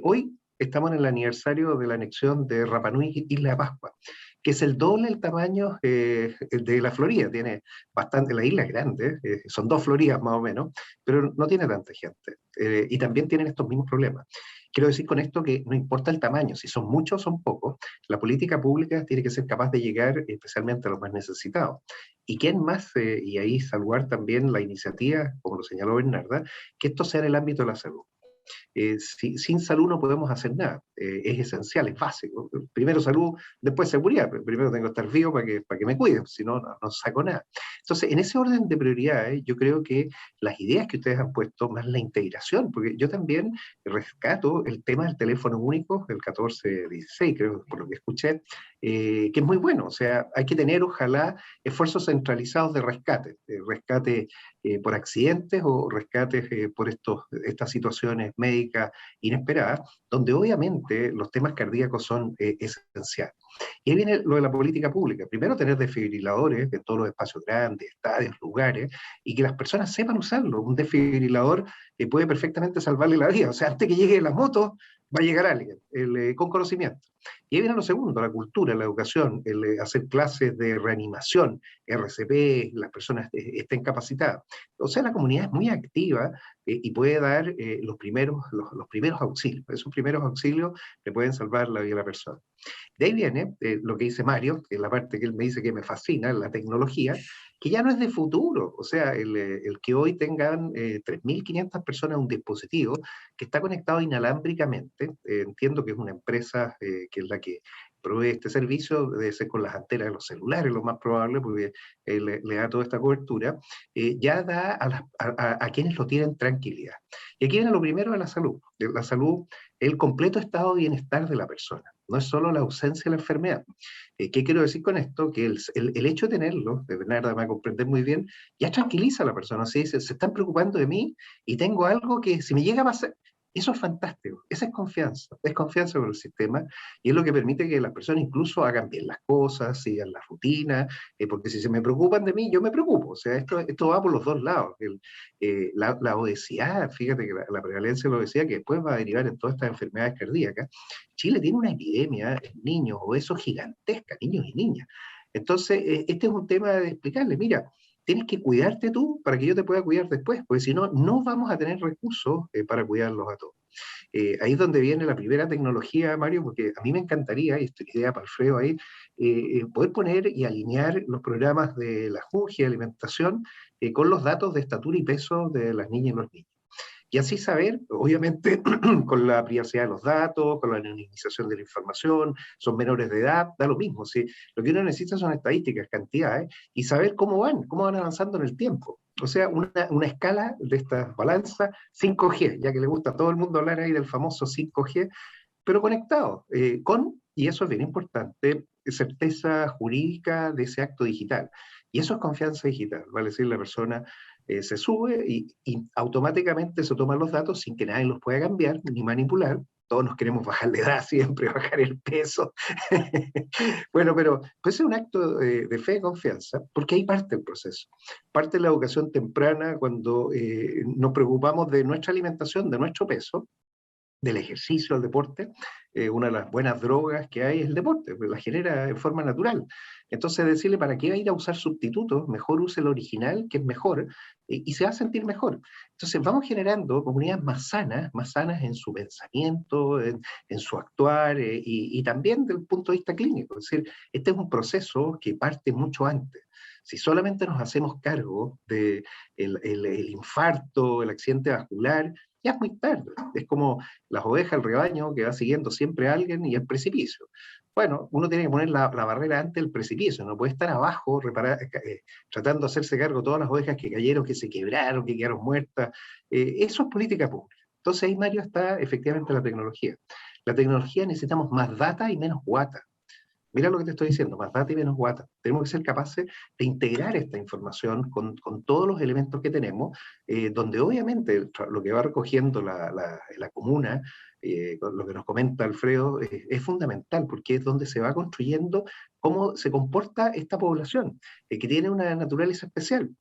Hoy estamos en el aniversario de la anexión de Rapa Nui, Isla de Pascua, que es el doble del tamaño de La Florida. Tiene bastante, la isla es grande, son 2 Floridas más o menos, pero no tiene tanta gente. Y también tienen estos mismos problemas. Quiero decir con esto que no importa el tamaño, si son muchos o son pocos, la política pública tiene que ser capaz de llegar especialmente a los más necesitados. ¿Y quién más? Y ahí saludar también la iniciativa, como lo señaló Bernarda, que esto sea en el ámbito de la salud. Sin salud no podemos hacer nada, es esencial, es básico. Primero salud, después seguridad, pero primero tengo que estar vivo para que me cuide, si no, no saco nada. Entonces, en ese orden de prioridades, yo creo que las ideas que ustedes han puesto, más la integración, porque yo también rescato el tema del teléfono único, el 1416, creo, por lo que escuché, que es muy bueno. O sea, hay que tener, ojalá, esfuerzos centralizados de rescate por accidentes o rescates por estas situaciones médicas médicas inesperadas, donde obviamente los temas cardíacos son esenciales. Y ahí viene lo de la política pública. Primero, tener desfibriladores en todos los espacios grandes, estadios, lugares, y que las personas sepan usarlo. Un desfibrilador puede perfectamente salvarle la vida. O sea, antes que llegue la moto, va a llegar alguien con conocimiento. Y ahí viene lo segundo, la cultura, la educación, hacer clases de reanimación, RCP, las personas estén capacitadas. O sea, la comunidad es muy activa y puede dar los primeros auxilios. Esos primeros auxilios le pueden salvar la vida a la persona. De ahí viene lo que dice Mario, que es la parte que él me dice que me fascina, la tecnología, que ya no es de futuro. O sea, el que hoy tengan 3.500 personas un dispositivo que está conectado inalámbricamente, entiendo que es una empresa que es la que provee este servicio, debe ser con las antenas de los celulares, lo más probable, porque le da toda esta cobertura, ya da a quienes lo tienen tranquilidad. Y aquí viene lo primero de la salud. La salud, el completo estado de bienestar de la persona, no es solo la ausencia de la enfermedad. ¿Qué quiero decir con esto? Que el hecho de tenerlo, de Bernarda me va a comprender muy bien, ya tranquiliza a la persona. Se dice, se están preocupando de mí y tengo algo que si me llega a pasar, eso es fantástico, esa es confianza con el sistema y es lo que permite que las personas incluso hagan bien las cosas, sigan la rutina, porque si se me preocupan de mí, yo me preocupo, o sea, esto va por los dos lados. La obesidad, fíjate que la prevalencia de la obesidad que después va a derivar en todas estas enfermedades cardíacas, Chile tiene una epidemia en niños obesos gigantesca, niños y niñas. Entonces, este es un tema de explicarle, mira, tienes que cuidarte tú para que yo te pueda cuidar después, porque si no, no vamos a tener recursos para cuidarlos a todos. Ahí es donde viene la primera tecnología, Mario, porque a mí me encantaría, y estoy idea para Alfredo ahí, poder poner y alinear los programas de la JUGE, alimentación, con los datos de estatura y peso de las niñas y los niños. Y así saber, obviamente, con la privacidad de los datos, con la anonimización de la información, son menores de edad, da lo mismo. ¿Sí? Lo que uno necesita son estadísticas, cantidades, y saber cómo van avanzando en el tiempo. O sea, una escala de estas balanzas 5G, ya que le gusta a todo el mundo hablar ahí del famoso 5G, pero conectado, y eso es bien importante, certeza jurídica de ese acto digital. Y eso es confianza digital, vale decir, la persona se sube y automáticamente se toman los datos sin que nadie los pueda cambiar ni manipular. Todos nos queremos bajar la edad siempre, bajar el peso. Bueno, pero pues es un acto de fe y confianza, porque ahí parte el proceso. Parte la educación temprana cuando nos preocupamos de nuestra alimentación, de nuestro peso, del ejercicio al deporte. Una de las buenas drogas que hay es el deporte, pues la genera en forma natural. Entonces decirle, ¿para qué va a ir a usar sustitutos? Mejor use el original, que es mejor, y se va a sentir mejor. Entonces vamos generando comunidades más sanas en su pensamiento, en su actuar, y también desde el punto de vista clínico. Es decir, este es un proceso que parte mucho antes. Si solamente nos hacemos cargo del el infarto, el accidente vascular, ya es muy tarde. Es como las ovejas, el rebaño que va siguiendo siempre a alguien y el precipicio. Bueno, uno tiene que poner la barrera antes del precipicio, no puede estar abajo tratando de hacerse cargo de todas las ovejas que cayeron, que se quebraron, que quedaron muertas. Eso es política pública. Entonces ahí, Mario, está efectivamente la tecnología. La tecnología necesitamos más data y menos guata. Mira lo que te estoy diciendo, más data y menos guata. Tenemos que ser capaces de integrar esta información con todos los elementos que tenemos, donde obviamente lo que va recogiendo la comuna, lo que nos comenta Alfredo, es fundamental, porque es donde se va construyendo cómo se comporta esta población, que tiene una naturaleza especial.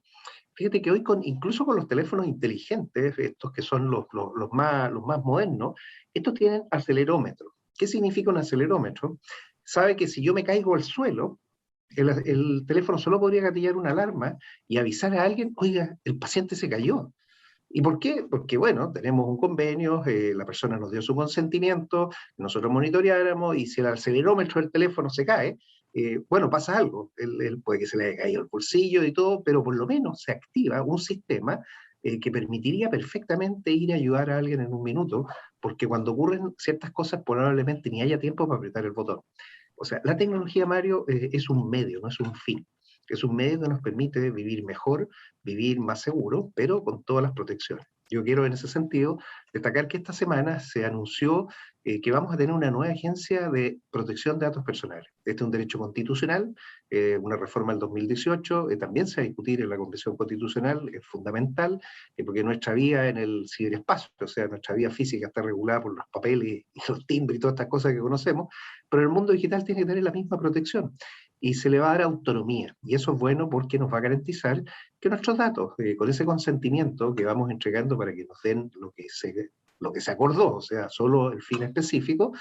Fíjate que hoy, incluso con los teléfonos inteligentes, estos que son los más modernos, estos tienen acelerómetro. ¿Qué significa un acelerómetro? Sabe que si yo me caigo al suelo, el teléfono solo podría gatillar una alarma y avisar a alguien, oiga, el paciente se cayó. ¿Y por qué? Porque, bueno, tenemos un convenio, la persona nos dio su consentimiento, nosotros monitoreáramos, y si el acelerómetro del teléfono se cae, bueno, pasa algo. Él puede que se le haya caído el bolsillo y todo, pero por lo menos se activa un sistema que permitiría perfectamente ir a ayudar a alguien en un minuto, porque cuando ocurren ciertas cosas probablemente ni haya tiempo para apretar el botón. O sea, la tecnología, Mario, es un medio, no es un fin. Es un medio que nos permite vivir mejor, vivir más seguro, pero con todas las protecciones. Yo quiero en ese sentido destacar que esta semana se anunció que vamos a tener una nueva agencia de protección de datos personales. Este es un derecho constitucional, una reforma del 2018, también se va a discutir en la Convención Constitucional, es fundamental, porque nuestra vía en el ciberespacio, o sea, nuestra vía física está regulada por los papeles y los timbres y todas estas cosas que conocemos, pero el mundo digital tiene que tener la misma protección y se le va a dar autonomía. Y eso es bueno porque nos va a garantizar que nuestros datos, con ese consentimiento que vamos entregando para que nos den lo que se acordó, o sea, solo el fin específico,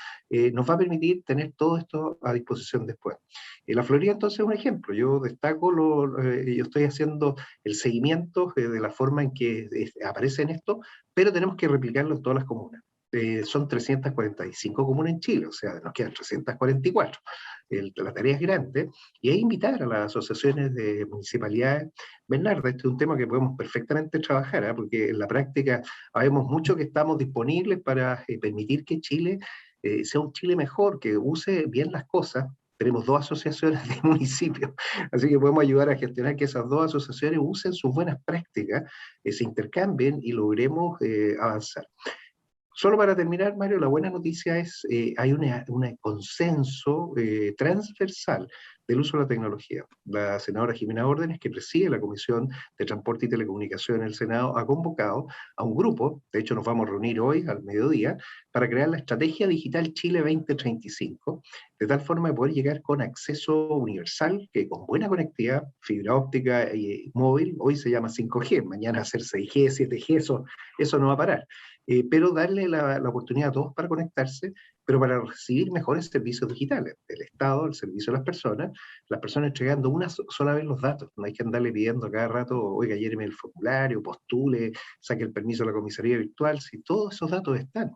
nos va a permitir tener todo esto a disposición después. La Florida entonces es un ejemplo. Yo destaco, yo estoy haciendo el seguimiento de la forma en que aparece en esto, pero tenemos que replicarlo en todas las comunas. Son 345 comunas en Chile, o sea, nos quedan 344. La tarea es grande, y es invitar a las asociaciones de municipalidades. Bernardo, este es un tema que podemos perfectamente trabajar, ¿eh? Porque en la práctica sabemos mucho que estamos disponibles para permitir que Chile sea un Chile mejor, que use bien las cosas. Tenemos 2 asociaciones de municipios, así que podemos ayudar a gestionar que esas 2 asociaciones usen sus buenas prácticas, se intercambien y logremos avanzar. Solo para terminar, Mario, la buena noticia es hay un consenso transversal del uso de la tecnología. La senadora Jimena Órdenes, que preside la Comisión de Transporte y Telecomunicación en el Senado, ha convocado a un grupo, de hecho nos vamos a reunir hoy al mediodía, para crear la Estrategia Digital Chile 2035, de tal forma de poder llegar con acceso universal, que con buena conectividad, fibra óptica y móvil, hoy se llama 5G, mañana va a ser 6G, 7G, eso no va a parar. Pero darle la oportunidad a todos para conectarse, pero para recibir mejores servicios digitales, del Estado, el servicio a las personas entregando una sola vez los datos, no hay que andarle pidiendo a cada rato, oiga, lléneme el formulario, postule, saque el permiso de la comisaría virtual, si todos esos datos están.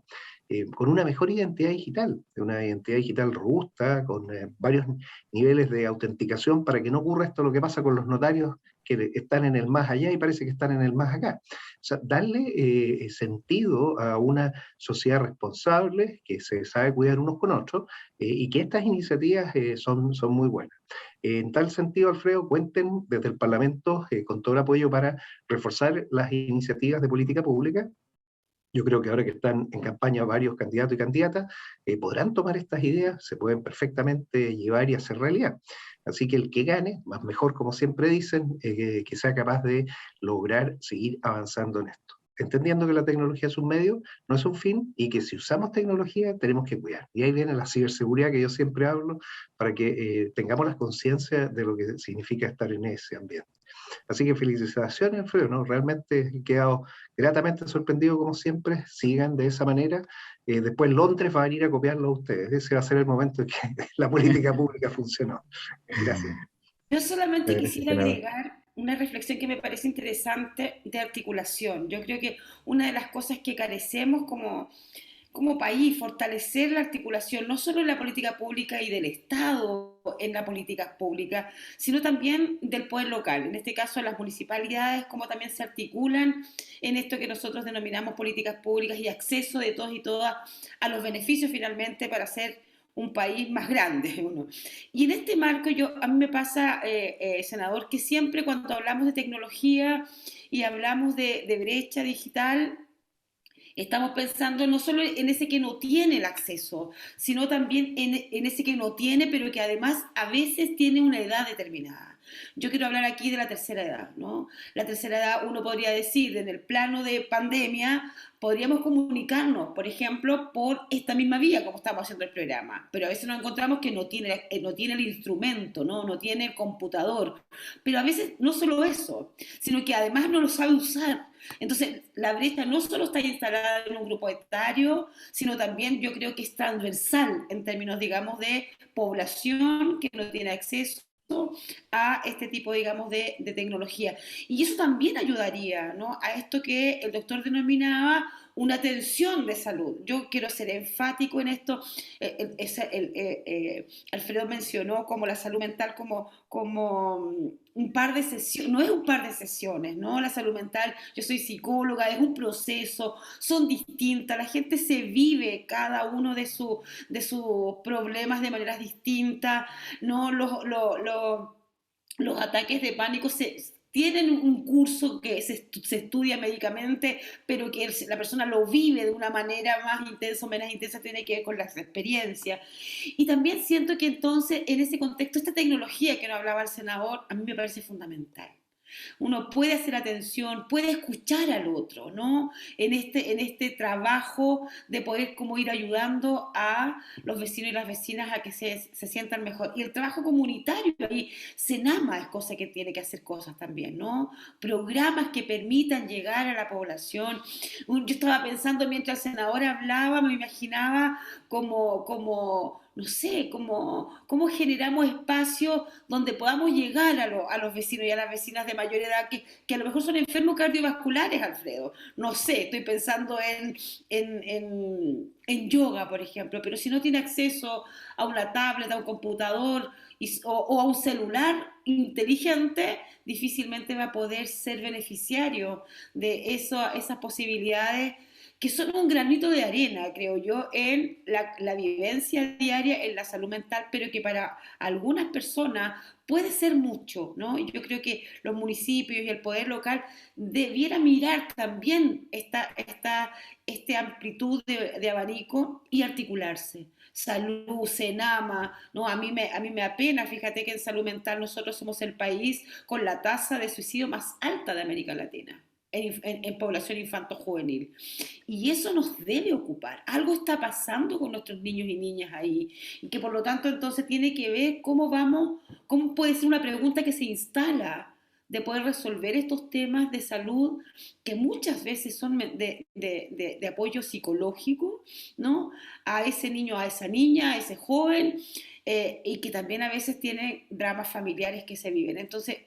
Con una mejor identidad digital, una identidad digital robusta, con varios niveles de autenticación para que no ocurra esto lo que pasa con los notarios que están en el más allá y parece que están en el más acá. O sea, darle sentido a una sociedad responsable que se sabe cuidar unos con otros y que estas iniciativas son muy buenas. En tal sentido, Alfredo, cuenten desde el Parlamento con todo el apoyo para reforzar las iniciativas de política pública. Yo creo que ahora que están en campaña varios candidatos y candidatas, podrán tomar estas ideas, se pueden perfectamente llevar y hacer realidad. Así que el que gane, más mejor como siempre dicen, que sea capaz de lograr seguir avanzando en esto. Entendiendo que la tecnología es un medio, no es un fin, y que si usamos tecnología tenemos que cuidar. Y ahí viene la ciberseguridad que yo siempre hablo, para que tengamos la conciencia de lo que significa estar en ese ambiente. Así que felicitaciones, Alfredo, ¿no? Realmente he quedado gratamente sorprendido como siempre, sigan de esa manera. Después Londres va a venir a copiarlo a ustedes, ese va a ser el momento en que la política pública funcionó. Gracias. Yo solamente quisiera Senador. agregar una reflexión que me parece interesante de articulación. Yo creo que una de las cosas que carecemos como país, fortalecer la articulación no solo en la política pública y del Estado en la política pública, sino también del poder local, en este caso las municipalidades, cómo también se articulan en esto que nosotros denominamos políticas públicas y acceso de todos y todas a los beneficios finalmente para hacer un país más grande. Uno. Y en este marco a mí me pasa, senador, que siempre cuando hablamos de tecnología y hablamos de brecha digital, estamos pensando no solo en ese que no tiene el acceso, sino también en ese que no tiene, pero que además a veces tiene una edad determinada. Yo quiero hablar aquí de la tercera edad, ¿no? La tercera edad, uno podría decir, en el plano de pandemia, podríamos comunicarnos, por ejemplo, por esta misma vía, como estamos haciendo el programa, pero a veces nos encontramos que no tiene el instrumento, ¿no? No tiene el computador, pero a veces no solo eso, sino que además no lo sabe usar. Entonces, la brecha no solo está instalada en un grupo etario, sino también yo creo que es transversal en términos, digamos, de población que no tiene acceso a este tipo, digamos, de tecnología. Y eso también ayudaría, ¿no? A esto que el doctor denominaba una atención de salud. Yo quiero ser enfático en esto. Alfredo mencionó como la salud mental como un par de sesiones, no es un par de sesiones, ¿no? La salud mental, yo soy psicóloga, es un proceso, son distintas, la gente se vive cada uno de sus problemas de maneras distintas, ¿no? Los ataques de pánico tienen un curso que se estudia médicamente, pero que la persona lo vive de una manera más intensa o menos intensa, tiene que ver con las experiencias. Y también siento que entonces, en ese contexto, esta tecnología que nos hablaba el senador, a mí me parece fundamental. Uno puede hacer atención, puede escuchar al otro, ¿no? En este trabajo de poder como ir ayudando a los vecinos y las vecinas a que se sientan mejor. Y el trabajo comunitario, ahí Senama es cosa que tiene que hacer cosas también, ¿no? Programas que permitan llegar a la población. Yo estaba pensando mientras el senador hablaba, me imaginaba como no sé, cómo generamos espacios donde podamos llegar a los vecinos y a las vecinas de mayor edad que a lo mejor son enfermos cardiovasculares, Alfredo. No sé, estoy pensando en yoga, por ejemplo, pero si no tiene acceso a una tablet, a un computador o a un celular inteligente, difícilmente va a poder ser beneficiario de esas posibilidades que son un granito de arena, creo yo, en la vivencia diaria, en la salud mental, pero que para algunas personas puede ser mucho, ¿no? Y yo creo que los municipios y el poder local debiera mirar también esta amplitud de abanico y articularse. Salud, Senama, ¿no? A mí me apena, fíjate que en salud mental nosotros somos el país con la tasa de suicidio más alta de América Latina. En población infanto-juvenil. Y eso nos debe ocupar. Algo está pasando con nuestros niños y niñas ahí. Y que por lo tanto entonces tiene que ver cómo puede ser una pregunta que se instala de poder resolver estos temas de salud que muchas veces son de apoyo psicológico, ¿no? A ese niño, a esa niña, a ese joven, y que también a veces tienen dramas familiares que se viven. Entonces,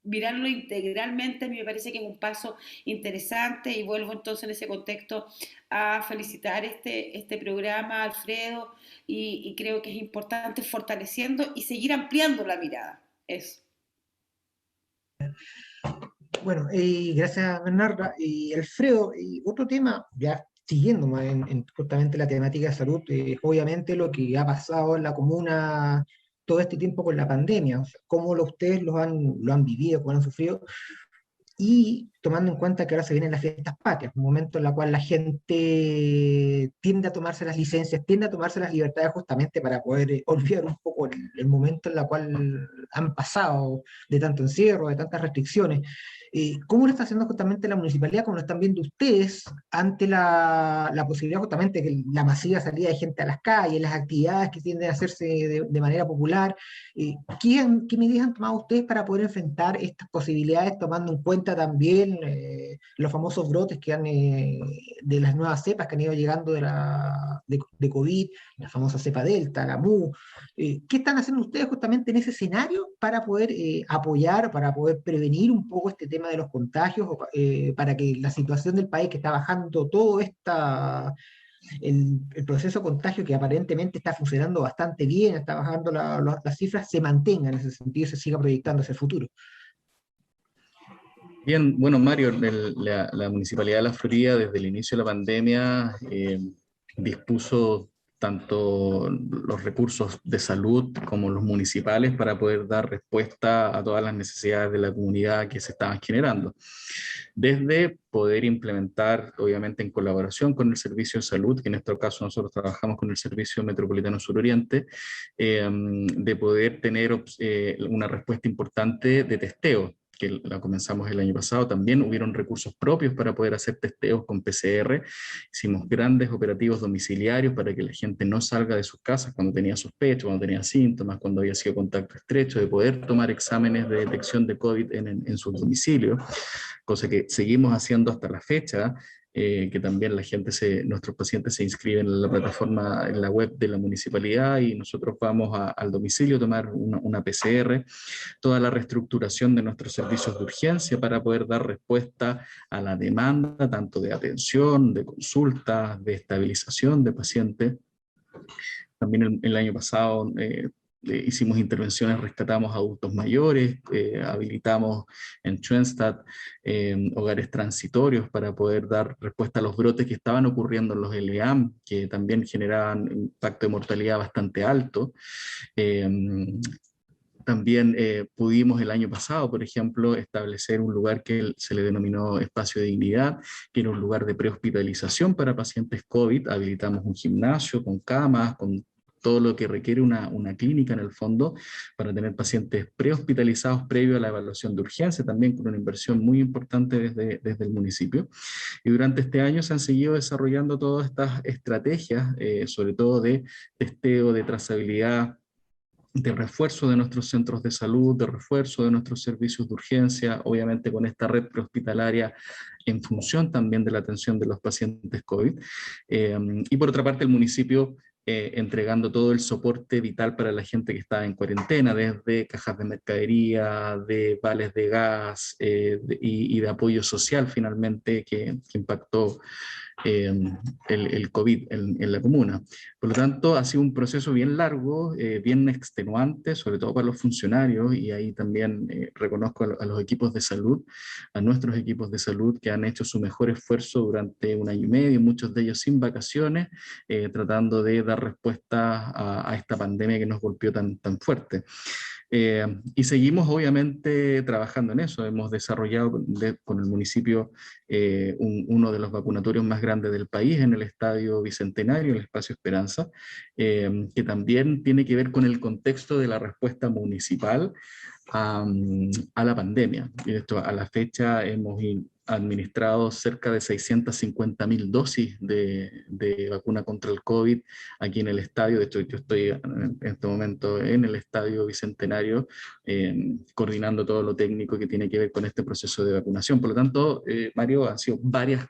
mirarlo integralmente a mí me parece que es un paso interesante y vuelvo entonces en ese contexto a felicitar este programa, Alfredo, y creo que es importante fortaleciendo y seguir ampliando la mirada. Eso. Bueno, gracias Bernarda. Y Alfredo, y otro tema, ya siguiendo más en justamente la temática de salud, obviamente lo que ha pasado en la comuna todo este tiempo con la pandemia, o sea, cómo ustedes lo han vivido, cómo lo han sufrido, y tomando en cuenta que ahora se vienen las fiestas patrias, un momento en el cual la gente tiende a tomarse las licencias, tiende a tomarse las libertades justamente para poder olvidar un poco el momento en el cual han pasado de tanto encierro, de tantas restricciones. ¿Cómo lo está haciendo justamente la municipalidad, cómo lo están viendo ustedes ante la posibilidad justamente de que la masiva salida de gente a las calles, las actividades que tienden a hacerse de manera popular? ¿Qué medidas han tomado ustedes para poder enfrentar estas posibilidades, tomando en cuenta también los famosos brotes que han, de las nuevas cepas que han ido llegando de COVID, la famosa cepa Delta, la MU? ¿Qué están haciendo ustedes justamente en ese escenario para poder apoyar, para poder prevenir un poco este tema de los contagios, para que la situación del país que está bajando todo el proceso de contagio que aparentemente está funcionando bastante bien, está bajando las cifras, se mantenga en ese sentido y se siga proyectando hacia el futuro? Bien, bueno, Mario, la Municipalidad de La Florida desde el inicio de la pandemia dispuso tanto los recursos de salud como los municipales para poder dar respuesta a todas las necesidades de la comunidad que se estaban generando. Desde poder implementar, obviamente en colaboración con el Servicio de Salud, que en nuestro caso nosotros trabajamos con el Servicio Metropolitano Suroriente, de poder tener una respuesta importante de testeo, que la comenzamos el año pasado. También hubieron recursos propios para poder hacer testeos con PCR. Hicimos grandes operativos domiciliarios para que la gente no salga de sus casas cuando tenía sospecha, cuando tenía síntomas, cuando había sido contacto estrecho, de poder tomar exámenes de detección de COVID en sus domicilios, cosa que seguimos haciendo hasta la fecha. Que también nuestros pacientes se inscriben en la plataforma, en la web de la municipalidad, y nosotros vamos al domicilio a tomar una PCR, toda la reestructuración de nuestros servicios de urgencia para poder dar respuesta a la demanda, tanto de atención, de consultas, de estabilización de pacientes. También el año pasado hicimos intervenciones, rescatamos adultos mayores, habilitamos en Schoenstatt hogares transitorios para poder dar respuesta a los brotes que estaban ocurriendo en los LEAM, que también generaban un impacto de mortalidad bastante alto. También pudimos el año pasado, por ejemplo, establecer un lugar que se le denominó Espacio de Dignidad, que era un lugar de prehospitalización para pacientes COVID. Habilitamos un gimnasio con camas, con todo lo que requiere una clínica en el fondo, para tener pacientes prehospitalizados previo a la evaluación de urgencia, también con una inversión muy importante desde el municipio. Y durante este año se han seguido desarrollando todas estas estrategias, sobre todo de testeo, de trazabilidad, de refuerzo de nuestros centros de salud, de refuerzo de nuestros servicios de urgencia, obviamente con esta red prehospitalaria en función también de la atención de los pacientes COVID. Y por otra parte, el municipio entregando todo el soporte vital para la gente que está en cuarentena, desde cajas de mercadería, de vales de gas y de apoyo social finalmente que impactó el COVID en la comuna. Por lo tanto, ha sido un proceso bien largo, bien extenuante, sobre todo para los funcionarios, y ahí también reconozco a los equipos de salud, a nuestros equipos de salud que han hecho su mejor esfuerzo durante un año y medio, muchos de ellos sin vacaciones, tratando de dar respuesta a esta pandemia que nos golpeó tan fuerte. Y seguimos obviamente trabajando en eso. Hemos desarrollado con el municipio uno de los vacunatorios más grandes del país en el Estadio Bicentenario, el Espacio Esperanza, que también tiene que ver con el contexto de la respuesta municipal a la pandemia. Y esto, a la fecha hemos administrado cerca de 650.000 dosis de vacuna contra el COVID aquí en el estadio. De hecho, yo estoy en este momento en el Estadio Bicentenario coordinando todo lo técnico que tiene que ver con este proceso de vacunación. Por lo tanto, Mario, han sido varios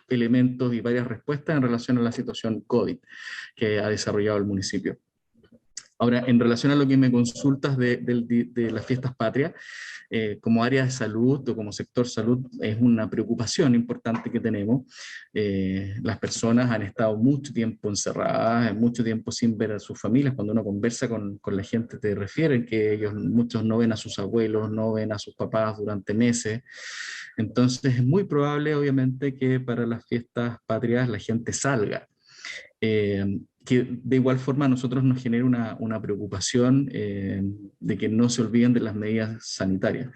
elementos y varias respuestas en relación a la situación COVID que ha desarrollado el municipio. Ahora, en relación a lo que me consultas de las fiestas patrias, como área de salud o como sector salud es una preocupación importante que tenemos. Las personas han estado mucho tiempo encerradas, mucho tiempo sin ver a sus familias. Cuando uno conversa con la gente te refieren que muchos no ven a sus abuelos, no ven a sus papás durante meses. Entonces es muy probable, obviamente, que para las fiestas patrias la gente salga. Que de igual forma a nosotros nos genera una preocupación de que no se olviden de las medidas sanitarias.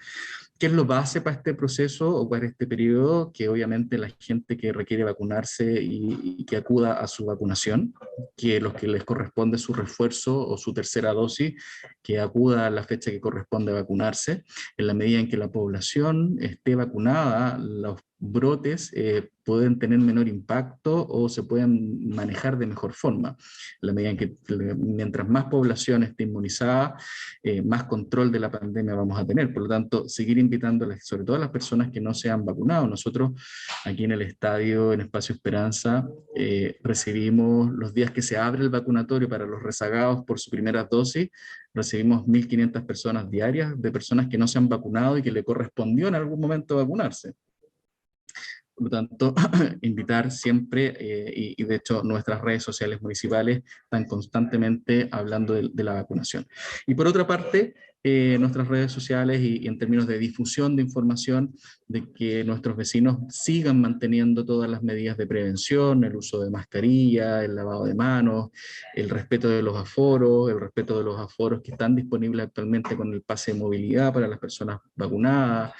¿Qué es lo base para este proceso o para este periodo? Que obviamente la gente que requiere vacunarse y que acuda a su vacunación, que los que les corresponde su refuerzo o su tercera dosis, que acuda a la fecha que corresponde vacunarse. En la medida en que la población esté vacunada, los brotes pueden tener menor impacto o se pueden manejar de mejor forma. En la medida en que mientras más población esté inmunizada, más control de la pandemia vamos a tener. Por lo tanto, seguir invitando sobre todo a las personas que no se han vacunado. Nosotros aquí en el estadio, en Espacio Esperanza, recibimos los días que se abre el vacunatorio para los rezagados por su primera dosis, recibimos 1.500 personas diarias de personas que no se han vacunado y que le correspondió en algún momento vacunarse. Por lo tanto, invitar siempre, y de hecho nuestras redes sociales municipales están constantemente hablando de la vacunación. Y por otra parte, nuestras redes sociales y en términos de difusión de información, de que nuestros vecinos sigan manteniendo todas las medidas de prevención, el uso de mascarilla, el lavado de manos, el respeto de los aforos que están disponibles actualmente con el pase de movilidad para las personas vacunadas,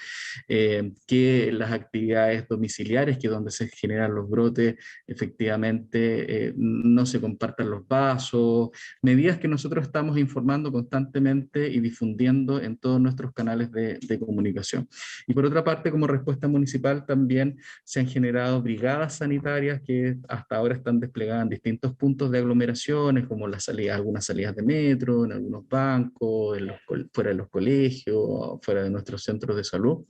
que las actividades domiciliares, que es donde se generan los brotes, efectivamente no se compartan los vasos, medidas que nosotros estamos informando constantemente y difundiendo en todos nuestros canales de comunicación. Y por otra parte, como respuesta municipal también se han generado brigadas sanitarias que hasta ahora están desplegadas en distintos puntos de aglomeraciones, como algunas salidas de metro, en algunos bancos, fuera de los colegios, fuera de nuestros centros de salud,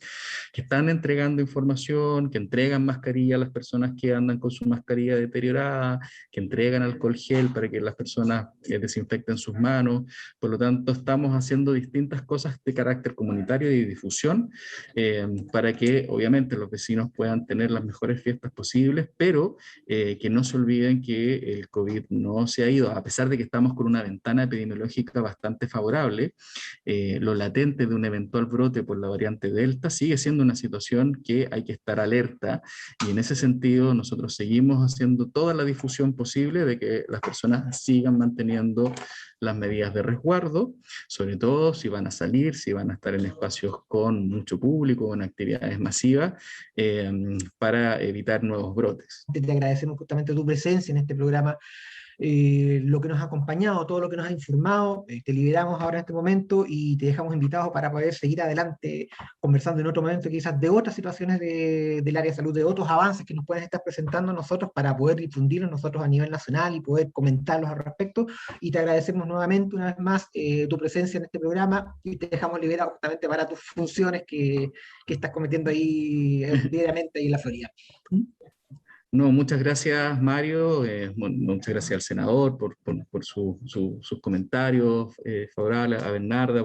que están entregando información, que entregan mascarilla a las personas que andan con su mascarilla deteriorada, que entregan alcohol gel para que las personas desinfecten sus manos. Por lo tanto, estamos haciendo distintas cosas de carácter comunitario y de difusión para que obviamente los vecinos puedan tener las mejores fiestas posibles, pero que no se olviden que el COVID no se ha ido, a pesar de que estamos con una ventana epidemiológica bastante favorable. Lo latente de un eventual brote por la variante Delta sigue siendo una situación que hay que estar alerta, y en ese sentido nosotros seguimos haciendo toda la difusión posible de que las personas sigan manteniendo las medidas de resguardo, sobre todo si van a salir, si van a estar en espacios con mucho público, con actividades masivas, para evitar nuevos brotes. Te agradecemos justamente tu presencia en este programa, lo que nos ha acompañado, todo lo que nos ha informado. Te liberamos ahora en este momento y te dejamos invitado para poder seguir adelante conversando en otro momento, quizás de otras situaciones del área de salud, de otros avances que nos pueden estar presentando nosotros para poder difundirlos nosotros a nivel nacional y poder comentarlos al respecto. Y te agradecemos nuevamente una vez más tu presencia en este programa y te dejamos liberado justamente para tus funciones que estás cometiendo ahí diariamente ahí en la Florida. No, muchas gracias, Mario. Muchas gracias al senador por sus comentarios favorables, a Bernarda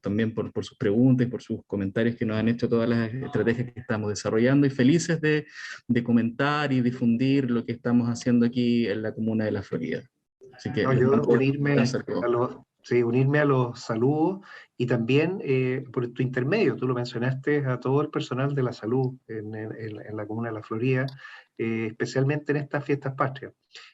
también por sus preguntas y por sus comentarios que nos han hecho todas las estrategias que estamos desarrollando, y felices de comentar y difundir lo que estamos haciendo aquí en la comuna de La Florida. Así que No, yo unirme a los saludos y también por tu intermedio, tú lo mencionaste, a todo el personal de la salud en la comuna de La Florida, especialmente en estas fiestas patrias.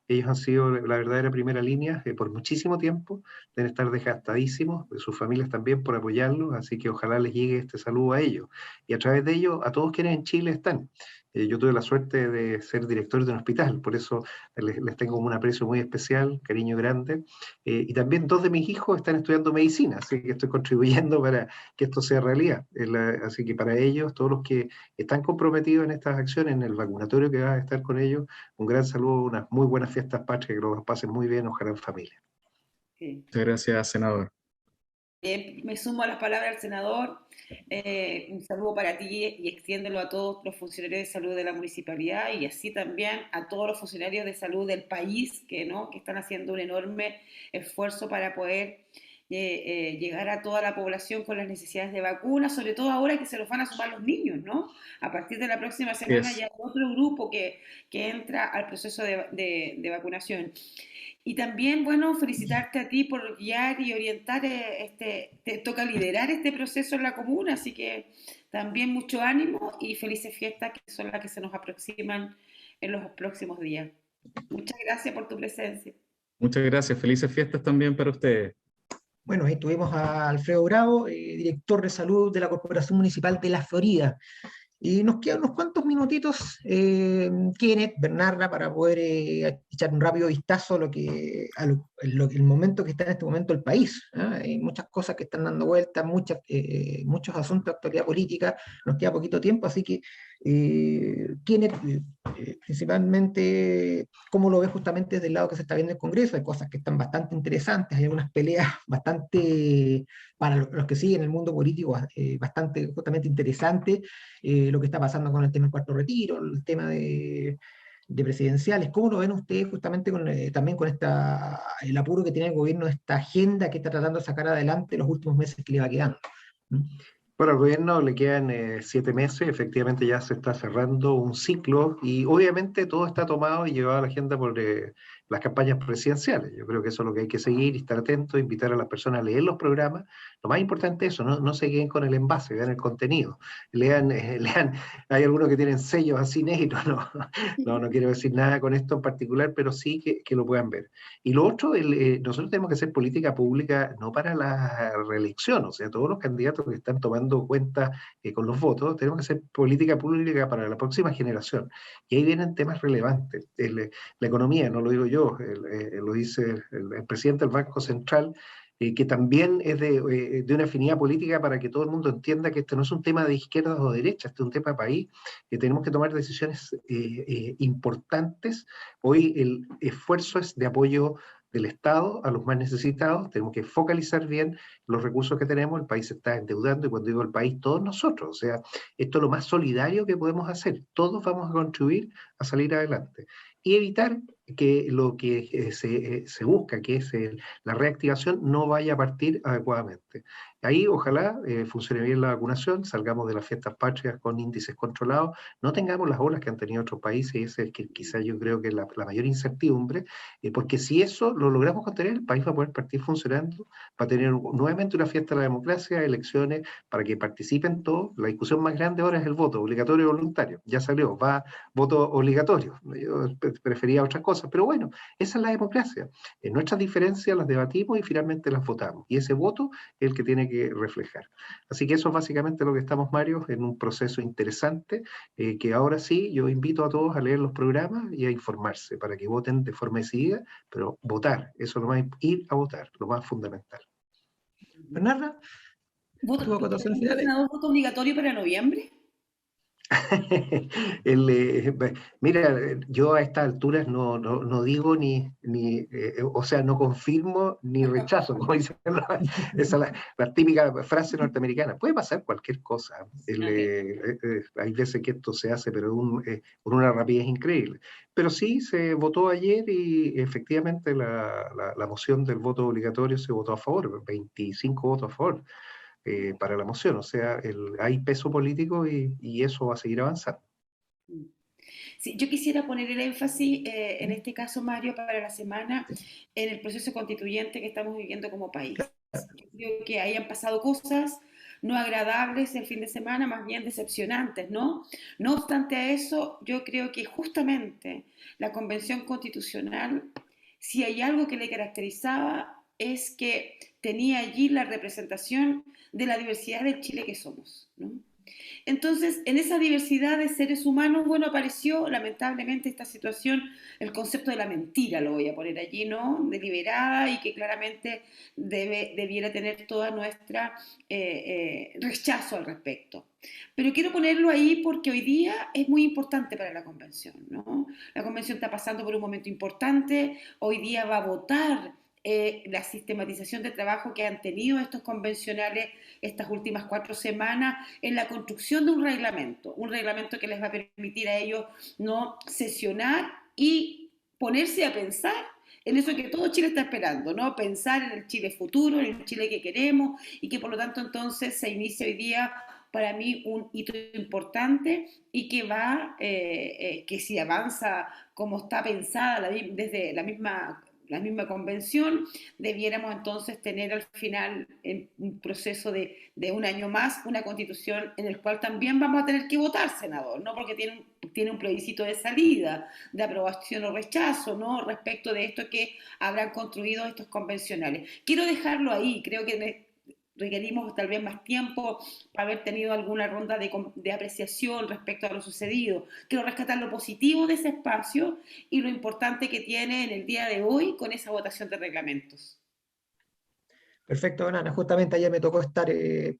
Ellos han sido la verdadera primera línea por muchísimo tiempo, deben estar desgastadísimos, sus familias también por apoyarlos, así que ojalá les llegue este saludo a ellos. Y a través de ellos, a todos quienes en Chile están. Yo tuve la suerte de ser director de un hospital, por eso les tengo un aprecio muy especial, cariño grande. Y también 2 de mis hijos están estudiando medicina, así que estoy contribuyendo para que esto sea realidad. Así que para ellos, todos los que están comprometidos en estas acciones, en el vacunatorio que va a estar con ellos, un gran saludo, unas muy buenas fiestas patrias, que los pasen muy bien, ojalá en familia. Sí. Muchas gracias, senador. Me sumo a las palabras del senador. Un saludo para ti y extiéndelo a todos los funcionarios de salud de la municipalidad y así también a todos los funcionarios de salud del país que están haciendo un enorme esfuerzo para poder llegar a toda la población con las necesidades de vacunas, sobre todo ahora que se los van a sumar los niños, ¿no? A partir de la próxima semana ya hay otro grupo que entra al proceso de vacunación. Y también, bueno, felicitarte a ti por guiar y orientar, te toca liderar este proceso en la comuna, así que también mucho ánimo y felices fiestas que son las que se nos aproximan en los próximos días. Muchas gracias por tu presencia. Muchas gracias, felices fiestas también para ustedes. Bueno, ahí tuvimos a Alfredo Bravo, director de salud de la Corporación Municipal de La Florida. Y nos quedan unos cuantos minutitos, Kenneth, Bernarda, para poder echar un rápido vistazo a el momento que está en este momento el país. Hay muchas cosas que están dando vueltas, muchos asuntos de actualidad política, nos queda poquito tiempo, así que Kenneth, principalmente, ¿cómo lo ves justamente desde el lado que se está viendo en el Congreso? Hay cosas que están bastante interesantes, hay algunas peleas bastante, para los que siguen el mundo político, bastante justamente interesantes. Lo que está pasando con el tema del cuarto retiro, el tema de presidenciales. ¿Cómo lo ven ustedes justamente también con el apuro que tiene el gobierno, esta agenda que está tratando de sacar adelante los últimos meses que le va quedando? Bueno, al gobierno le quedan 7 meses, efectivamente ya se está cerrando un ciclo y obviamente todo está tomado y llevado a la agenda por las campañas presidenciales. Yo creo que eso es lo que hay que seguir y estar atento, invitar a las personas a leer los programas. Lo más importante es eso, no se queden con el envase, vean el contenido. Lean, hay algunos que tienen sellos así negros, no quiero decir nada con esto en particular, pero sí que lo puedan ver. Y lo otro, nosotros tenemos que hacer política pública no para la reelección, o sea, todos los candidatos que están tomando cuenta con los votos, tenemos que hacer política pública para la próxima generación. Y ahí vienen temas relevantes. La economía, no lo digo yo, lo dice el presidente del Banco Central, que también es de una afinidad política para que todo el mundo entienda que este no es un tema de izquierdas o derechas, este es un tema de país, que tenemos que tomar decisiones importantes. Hoy el esfuerzo es de apoyo del Estado a los más necesitados, tenemos que focalizar bien los recursos que tenemos, el país se está endeudando, y cuando digo el país, todos nosotros, o sea, esto es lo más solidario que podemos hacer, todos vamos a contribuir a salir adelante y evitar que lo que se busca, que es la reactivación, no vaya a partir adecuadamente. Ahí ojalá funcione bien la vacunación, salgamos de las fiestas patrias con índices controlados, no tengamos las olas que han tenido otros países, y ese es que quizás yo creo que es la mayor incertidumbre, porque si eso lo logramos contener, el país va a poder partir funcionando, va a tener nuevamente una fiesta de la democracia, elecciones, para que participen todos. La discusión más grande ahora es el voto, obligatorio o voluntario, ya salió, va voto obligatorio, yo prefería otra cosa, cosas, pero bueno, esa es la democracia. En nuestras diferencias las debatimos y finalmente las votamos, y ese voto es el que tiene que reflejar. Así que eso es básicamente lo que estamos, Mario, en un proceso interesante, que ahora sí, yo invito a todos a leer los programas y a informarse para que voten de forma decidida, pero votar, eso es lo más, ir a votar, lo más fundamental. Bernarda, ¿tu acotación final? ¿Voto obligatorio para noviembre? Mira, yo a estas alturas no digo o sea, no confirmo ni rechazo, como dicen esa es la típica frase norteamericana. Puede pasar cualquier cosa. Hay veces que esto se hace, pero con una rapidez increíble. Pero sí, se votó ayer y efectivamente la moción del voto obligatorio se votó a favor, 25 votos a favor. Para la moción, o sea, hay peso político y eso va a seguir avanzando. Sí, yo quisiera poner el énfasis, en este caso, Mario, para la semana, en el proceso constituyente que estamos viviendo como país. Yo creo que hayan pasado cosas no agradables el fin de semana, más bien decepcionantes, ¿no? No obstante a eso, yo creo que justamente la Convención Constitucional, si hay algo que le caracterizaba, es que tenía allí la representación de la diversidad del Chile que somos, ¿no? Entonces, en esa diversidad de seres humanos, bueno, apareció lamentablemente esta situación, el concepto de la mentira, lo voy a poner allí, ¿no? Deliberada y que claramente debiera tener toda nuestra rechazo al respecto. Pero quiero ponerlo ahí porque hoy día es muy importante para la convención, ¿no? La convención está pasando por un momento importante, hoy día va a votar la sistematización de trabajo que han tenido estos convencionales estas últimas 4 semanas en la construcción de un reglamento que les va a permitir a ellos no sesionar y ponerse a pensar en eso que todo Chile está esperando, ¿no? Pensar en el Chile futuro, en el Chile que queremos y que por lo tanto entonces se inicia hoy día para mí un hito importante y que va, que si avanza como está pensada desde la misma convención, debiéramos entonces tener al final en un proceso de un año más una constitución en el cual también vamos a tener que votar, senador, ¿no? Porque tiene un plebiscito de salida, de aprobación o rechazo, ¿no? Respecto de esto que habrán construido estos convencionales. Quiero dejarlo ahí, creo que requerimos tal vez más tiempo para haber tenido alguna ronda de apreciación respecto a lo sucedido. Quiero rescatar lo positivo de ese espacio y lo importante que tiene en el día de hoy con esa votación de reglamentos. Perfecto, Ana. Justamente ayer me tocó estar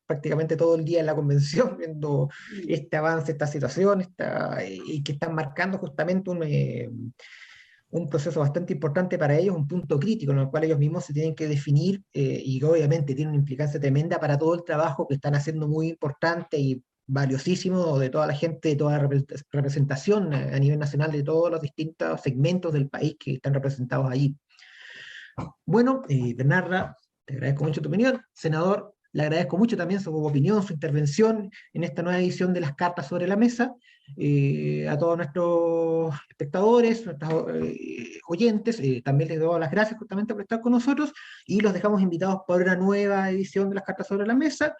prácticamente todo el día en la convención viendo este avance, esta situación, y que están marcando justamente un proceso bastante importante para ellos, un punto crítico en el cual ellos mismos se tienen que definir y que obviamente tiene una implicancia tremenda para todo el trabajo que están haciendo, muy importante y valiosísimo, de toda la gente, de toda la representación a nivel nacional de todos los distintos segmentos del país que están representados allí. Bueno, Bernarda, te agradezco mucho tu opinión. Senador, le agradezco mucho también su opinión, su intervención en esta nueva edición de las cartas sobre la mesa. A todos nuestros espectadores, nuestros oyentes, también les doy las gracias justamente por estar con nosotros y los dejamos invitados para una nueva edición de las cartas sobre la mesa.